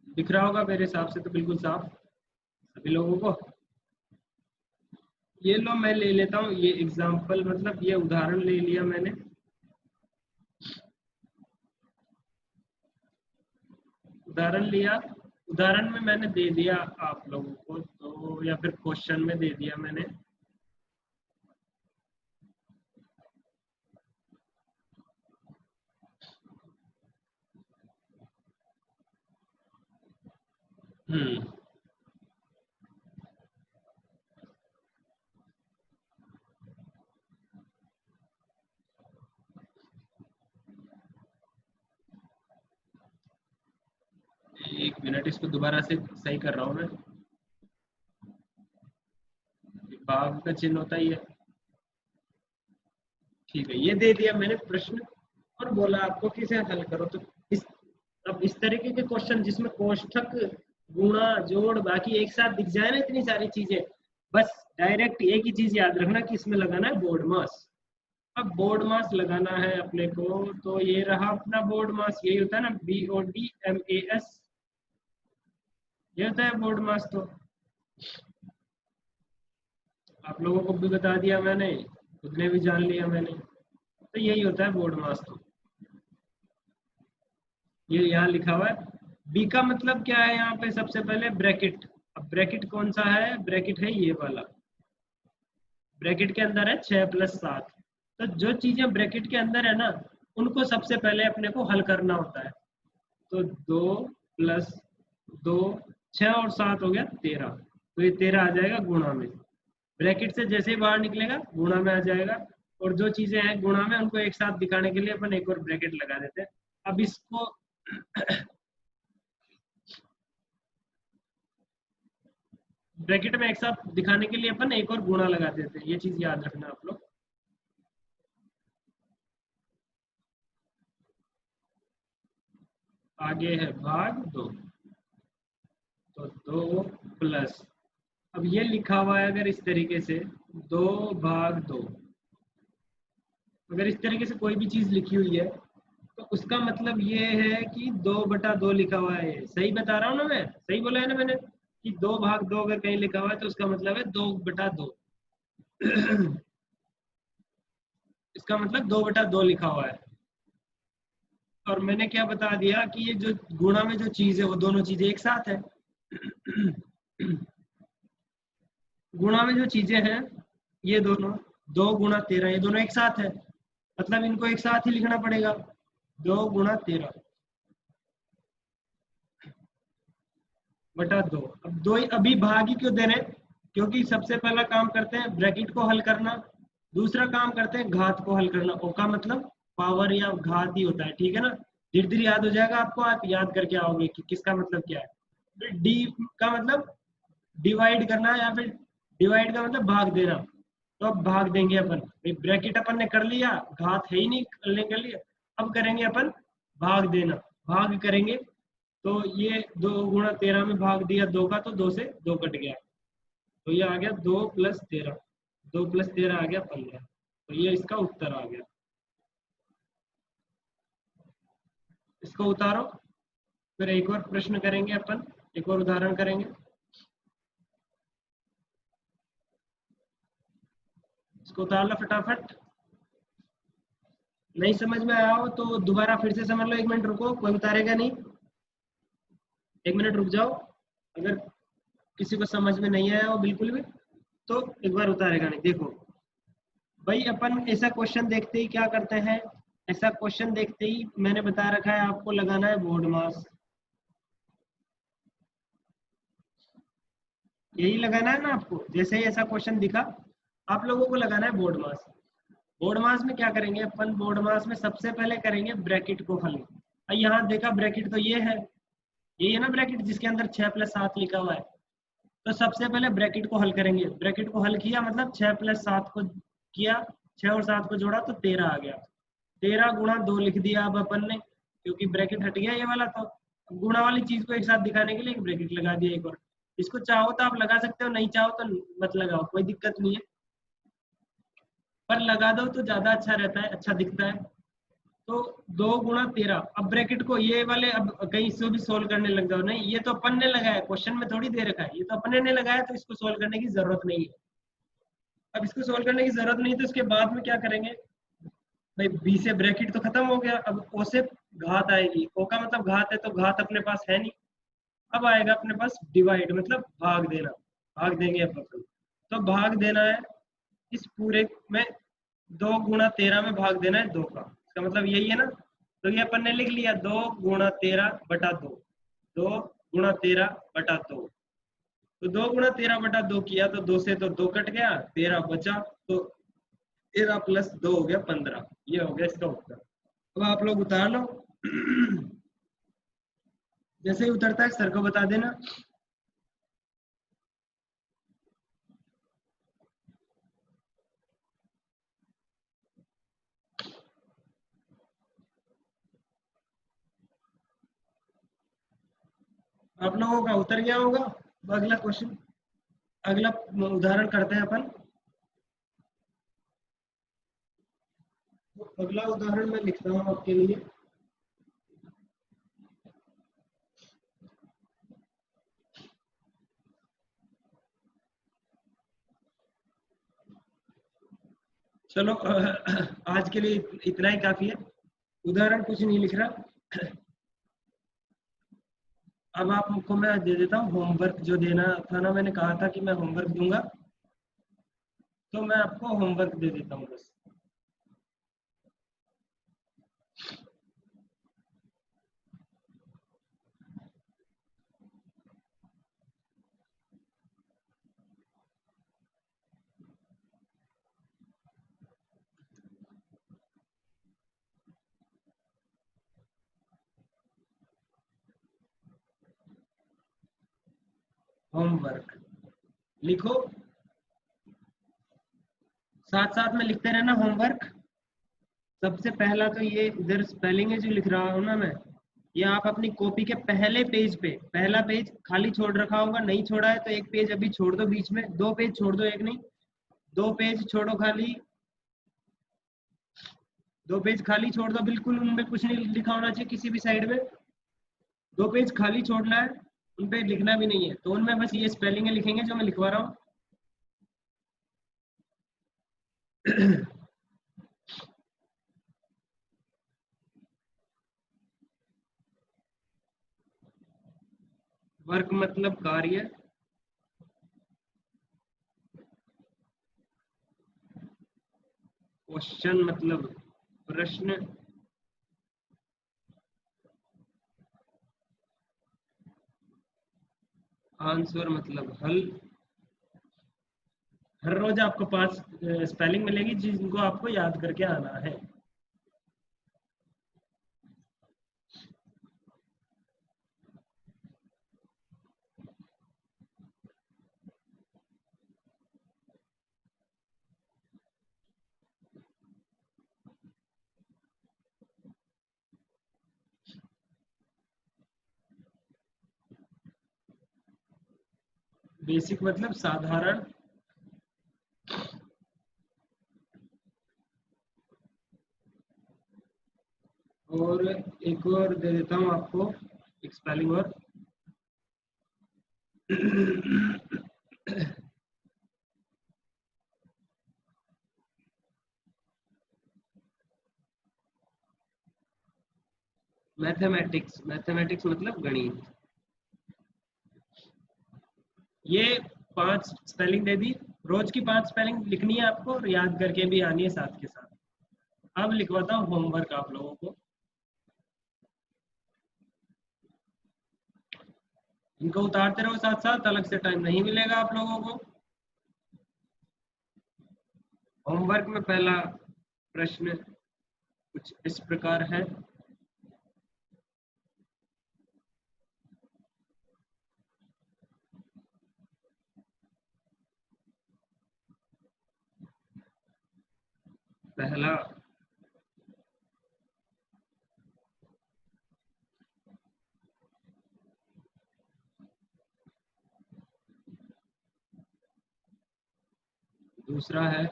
दिख रहा होगा मेरे हिसाब से तो बिल्कुल साफ सभी लोगों को। ये लो मैं ले लेता हूँ ये एग्जांपल, मतलब ये उदाहरण ले लिया मैंने। उदाहरण लिया, उदाहरण में मैंने दे दिया आप लोगों को, तो या फिर क्वेश्चन में दे दिया मैंने। हम्म। 1 मिनट, इसको दोबारा से सही कर रहा हूँ मैं। भाग का चिन्ह होता ही है। ठीक है, ये दे दिया मैंने प्रश्न, और बोला आपको कि इसे हल करो। तो इस अब इस तरीके के क्वेश्चन जिसमें कोष्ठक, गुणा, जोड़ बाकी एक साथ दिख जाए ना, इतनी सारी चीजें, बस डायरेक्ट एक ही चीज याद रखना कि इसमें लगाना है बोर्ड मास। अब बोर्ड मास लगाना है अपने को, तो ये रहा अपना बोर्ड मास, यही होता है ना, BODMAS, ये होता है बोर्ड मास। तो आप लोगों को भी बता दिया मैंने, खुद ने भी जान लिया मैंने, तो यही होता है बोर्ड मास। तो ये यहाँ लिखा हुआ है। बी का मतलब क्या है यहाँ पे, सबसे पहले ब्रैकेट। अब ब्रैकेट कौन सा है, ब्रैकेट है ये वाला। ब्रैकेट के अंदर है 6 + 7। तो जो चीजें ब्रैकेट के अंदर है ना, उनको सबसे पहले अपने को हल करना होता है। तो 2 + 2, 6 और 7 हो गया 13। तो ये 13 आ जाएगा गुणा में। ब्रैकेट से जैसे ही बाहर निकलेगा गुणा में आ जाएगा। और जो चीजें हैं गुणा में, उनको एक साथ दिखाने के लिए अपन एक और ब्रैकेट लगा देते हैं। अब इसको ब्रैकेट में एक साथ दिखाने के लिए अपन एक और गुणा लगा देते हैं, ये चीज याद रखना आप लोग। आगे है भाग 2, तो 2 + अब ये लिखा हुआ है अगर इस तरीके से 2/2, अगर इस तरीके से कोई भी चीज लिखी हुई है तो उसका मतलब ये है कि 2/2 लिखा हुआ है। सही बता रहा हूँ ना मैं, सही बोला है ना मैंने कि 2/2 अगर कहीं लिखा हुआ है तो उसका मतलब है 2/2। इसका मतलब 2/2 लिखा हुआ है। और मैंने क्या बता दिया कि ये जो गुणा में जो चीज है वो दोनों चीजें एक साथ है। गुणा में जो चीजें हैं ये दोनों, 2 × 13, ये दोनों एक साथ है, मतलब इनको एक साथ ही लिखना पड़ेगा। 2 × 13/2। अब दो ही अभी भाग ही क्यों दे रहे हैं, क्योंकि सबसे पहला काम करते हैं ब्रैकेट को हल करना, दूसरा काम करते हैं घात को हल करना। ओ का मतलब पावर या घात ही होता है, ठीक है ना। धीरे धीरे याद हो जाएगा आपको, आप याद करके आओगे कि किसका मतलब क्या है। फिर डी का मतलब डिवाइड करना, या फिर डिवाइड का मतलब भाग देना। तो अब भाग देंगे अपन, ब्रैकेट अपन ने कर लिया, घात है ही नहीं, कर लिया। अब करेंगे अपन भाग देना, भाग करेंगे। तो ये 2 × 13 में भाग दिया 2 का, तो 2 से 2 कट गया, तो ये आ गया 2 + 13। 2 + 13 आ गया 15। तो ये इसका उत्तर आ गया। इसको उतारो। फिर एक और प्रश्न करेंगे अपन, एक और उदाहरण करेंगे। इसको उतार लो फटाफट। नहीं समझ में आया हो तो दोबारा फिर से समझ लो, 1 मिनट रुको, कोई उतारेगा नहीं। 1 मिनट रुक जाओ। अगर किसी को समझ में नहीं आया हो बिल्कुल भी, तो एक बार उतारेगा नहीं। देखो भाई, अपन ऐसा क्वेश्चन देखते ही क्या करते हैं, ऐसा क्वेश्चन देखते ही मैंने बता रखा है आपको लगाना है बोर्ड मास। यही लगाना है ना आपको। जैसे ही ऐसा क्वेश्चन दिखा, आप लोगों को लगाना है बोर्ड मास। बोर्ड मास में क्या करेंगे अपन, बोर्ड मास में सबसे पहले करेंगे ब्रैकेट को हल। यहाँ देखा ब्रैकेट तो ये है ना ब्रैकेट जिसके अंदर 6 + 7 लिखा हुआ है। तो सबसे पहले ब्रैकेट को हल करेंगे। ब्रैकेट को हल किया मतलब 6 + 7 को किया, 6 और 7 को जोड़ा तो 13 आ गया। 13 गुणा 2 लिख दिया अब अपन ने, क्योंकि ब्रैकेट हट गया ये वाला। तो गुणा वाली चीज को एक साथ दिखाने के लिए एक ब्रैकेट लगा दिया एक और। इसको चाहो तो आप लगा सकते हो, नहीं चाहो तो मत लगाओ, कोई दिक्कत नहीं है। पर लगा दो तो ज्यादा अच्छा रहता है, अच्छा दिखता है। तो 2 × 13। अब ब्रैकेट को ये वाले अब कहीं से भी सोल्व करने लग जाओ, नहीं ये तो अपन ने लगाया, क्वेश्चन में थोड़ी दे रखा है, ये तो अपने ने लगाया, तो इसको सोल्व करने की जरूरत नहीं है। अब इसको सोल्व करने की जरूरत नहीं, तो इसके बाद में क्या करेंगे भाई, बी से ब्रैकेट तो खत्म हो गया, अब ओ से घात आएगी। ओ का मतलब घात है, तो घात अपने पास है नहीं। अब आएगा अपने पास डिवाइड, मतलब भाग देना। भाग देंगे अब अपन। तो भाग देना है इस पूरे में, 2 × 13 में भाग देना है 2 का। इसका मतलब यही है ना। तो ये अपन ने लिख लिया 2 × 13/2। 2 × 13/2। तो 2 × 13/2 किया तो 2 से तो 2 कट गया, 13 बचा। तो 13 + 2 हो गया 15। ये हो गया इसका उत्तर। अब आप लोग उतार लो। जैसे ही उतरता है सर को बता देना। आप लोगों का उतर गया होगा। अब अगला क्वेश्चन, अगला उदाहरण करते हैं अपन। तो अगला उदाहरण मैं लिखता हूँ आपके लिए। चलो आज के लिए इतना ही काफी है। उदाहरण कुछ नहीं लिख रहा। अब आपको मैं दे देता हूँ होमवर्क, जो देना था ना, मैंने कहा था कि मैं होमवर्क दूंगा, तो मैं आपको होमवर्क दे देता हूँ बस। होमवर्क लिखो, साथ साथ में लिखते रहना होमवर्क। सबसे पहला तो ये इधर स्पेलिंग है जो लिख रहा हूँ ना मैं, ये आप अपनी कॉपी के पहले पेज पे, पहला पेज खाली छोड़ रखा होगा, नहीं छोड़ा है तो एक पेज अभी छोड़ दो बीच में, 2 पेज छोड़ दो, एक नहीं 2 पेज छोड़ो खाली। 2 पेज खाली छोड़ दो बिल्कुल, उनमें कुछ नहीं लिखा होना चाहिए किसी भी साइड में। 2 पेज खाली छोड़ना है, उन पे लिखना भी नहीं है, तो उनमें बस ये स्पेलिंग लिखेंगे जो मैं लिखवा रहा हूँ। वर्क मतलब कार्य, क्वेश्चन मतलब प्रश्न, आंसर मतलब हल। हर रोज आपको 5 स्पेलिंग मिलेगी जिनको आपको याद करके आना है। बेसिक मतलब साधारण। और एक और दे देता हूँ आपको, एक स्पेलिंग और। मैथमेटिक्स, मैथमेटिक्स मतलब गणित। ये 5 स्पेलिंग दे दी। रोज की 5 स्पेलिंग लिखनी है आपको और याद करके भी आनी है साथ के साथ। अब लिखवाता हूँ होमवर्क आप लोगों को। इनको उतारते रहो साथ साथ, अलग से टाइम नहीं मिलेगा आप लोगों को। होमवर्क में पहला प्रश्न कुछ इस प्रकार है। पहला, दूसरा है,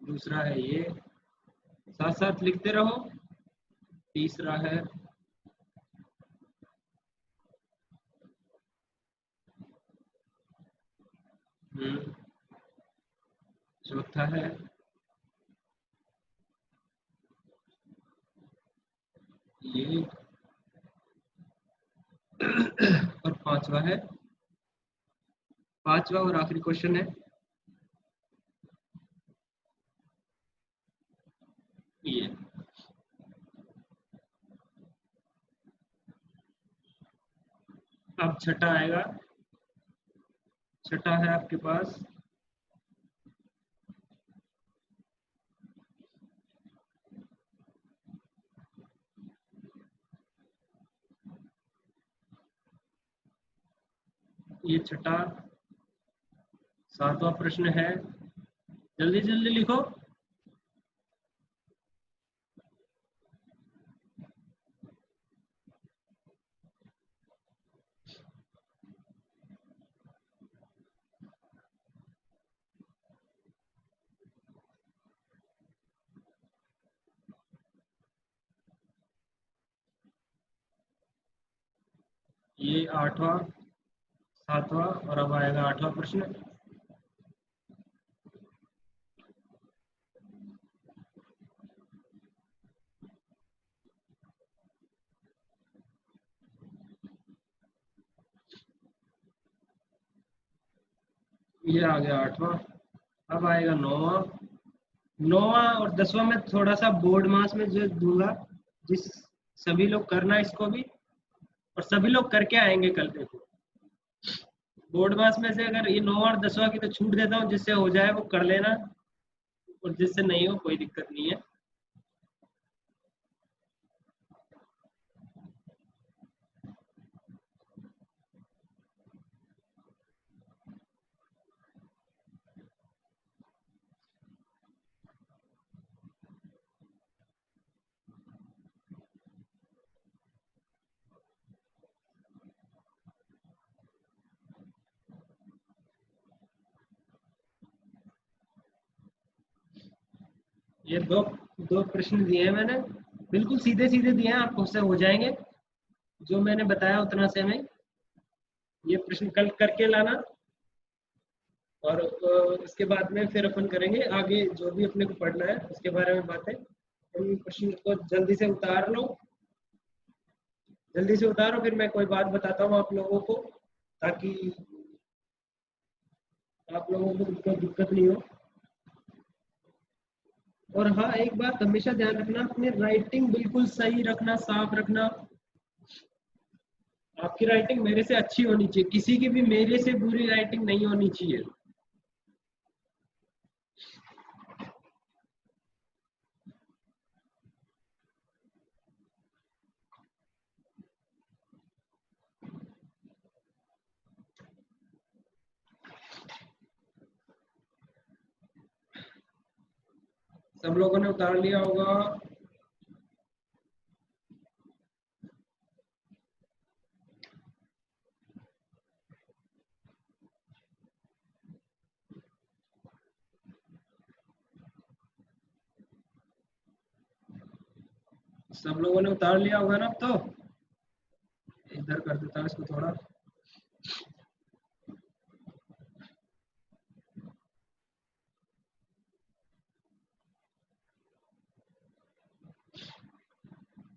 दूसरा है ये, साथ साथ लिखते रहो। तीसरा है, चौथा है ये, और पांचवा है, पांचवा और आखिरी क्वेश्चन है ये। अब छठा आएगा। छठा है आपके पास, ये छठा, सातवां प्रश्न है। जल्दी जल्दी लिखो। ये आठवां, सातवां, और अब आएगा आठवां प्रश्न। ये आ गया आठवां। अब आएगा नौवां। नौवां और 10वां में थोड़ा सा बोर्ड मास में जो दूंगा, जिस सभी लोग करना इसको भी, और सभी लोग करके आएंगे कल। देखो, बोर्ड मास में से अगर ये 9वां और 10वां की तो छूट देता हूँ, जिससे हो जाए वो कर लेना, और जिससे नहीं हो कोई दिक्कत नहीं है। ये दो दो प्रश्न दिए हैं मैंने, बिल्कुल सीधे सीधे दिए हैं, आपको उससे हो जाएंगे। जो मैंने बताया उतना से हमें ये प्रश्न कल करके लाना, और इसके बाद में फिर अपन करेंगे आगे जो भी अपने को पढ़ना है उसके बारे में बातें। इन प्रश्न को जल्दी से उतार लो, जल्दी से उतारो, फिर मैं कोई बात बताता हूँ आप लोगों को, ताकि आप लोगों को कोई दिक्कत नहीं हो। और हाँ, एक बात हमेशा ध्यान रखना, अपनी राइटिंग बिल्कुल सही रखना, साफ रखना। आपकी राइटिंग मेरे से अच्छी होनी चाहिए, किसी की भी मेरे से बुरी राइटिंग नहीं होनी चाहिए। सब लोगों ने उतार लिया होगा। सब लोगों ने उतार लिया होगा ना अब तो। इधर कर देता हूँ इसको थोड़ा।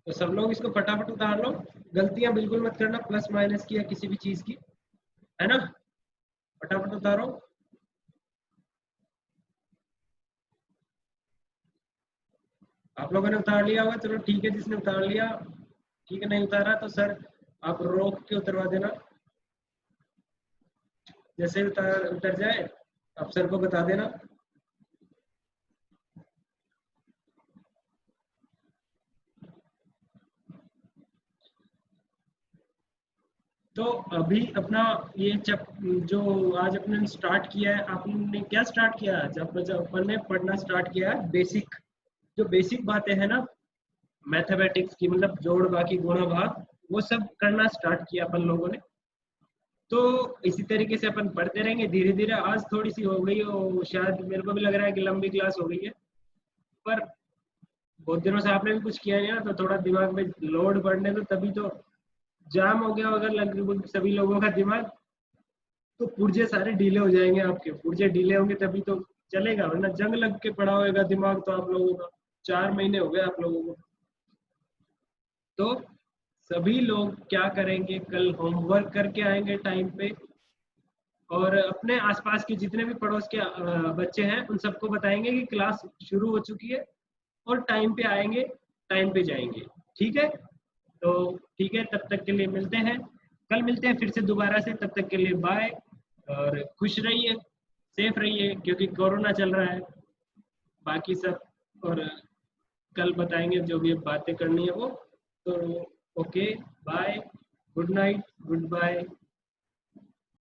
तो सब लोग इसको फटाफट उतार लो। गलतियां बिल्कुल मत करना, प्लस माइनस की या किसी भी चीज की, है ना। फटाफट उतारो। आप लोगों ने उतार लिया होगा, चलो ठीक है, जिसने उतार लिया ठीक है, नहीं उतारा तो सर आप रोक के उतरवा देना। जैसे ही उतर उतर जाए आप सर को बता देना। तो अभी अपना ये चप जो आज अपने स्टार्ट किया है, आपने क्या स्टार्ट किया है? जब अपन ने पढ़ना स्टार्ट किया है बेसिक, जो बेसिक बातें हैं ना मैथमेटिक्स की, मतलब जोड़ बाकी गुणा भाग, वो सब करना स्टार्ट किया अपन लोगों ने। तो इसी तरीके से अपन पढ़ते रहेंगे धीरे धीरे। आज थोड़ी सी हो गई, और शायद मेरे को भी लग रहा है कि लंबी क्लास हो गई है, पर बहुत दिनों से आपने भी कुछ किया नहीं ना, तो थोड़ा दिमाग में लोड बढ़ने दो, तभी तो जाम हो गया अगर लगभग सभी लोगों का दिमाग, तो पुर्जे सारे डीले हो जाएंगे। आपके पुर्जे डीले होंगे तभी तो चलेगा, वरना जंग लग के पड़ा होएगा दिमाग तो आप लोगों का। 4 महीने हो गए आप लोगों को। तो सभी लोग क्या करेंगे, कल होमवर्क करके आएंगे टाइम पे, और अपने आसपास के जितने भी पड़ोस के बच्चे हैं उन सबको बताएंगे कि क्लास शुरू हो चुकी है, और टाइम पे आएंगे, टाइम पे जाएंगे। ठीक है। तो ठीक है, तब तक के लिए मिलते हैं, कल मिलते हैं फिर से दोबारा से। तब तक के लिए बाय, और खुश रहिए, सेफ रहिए, क्योंकि कोरोना चल रहा है। बाकी सब, और कल बताएंगे जो भी बातें करनी है वो। तो okay, bye, good night, good bye.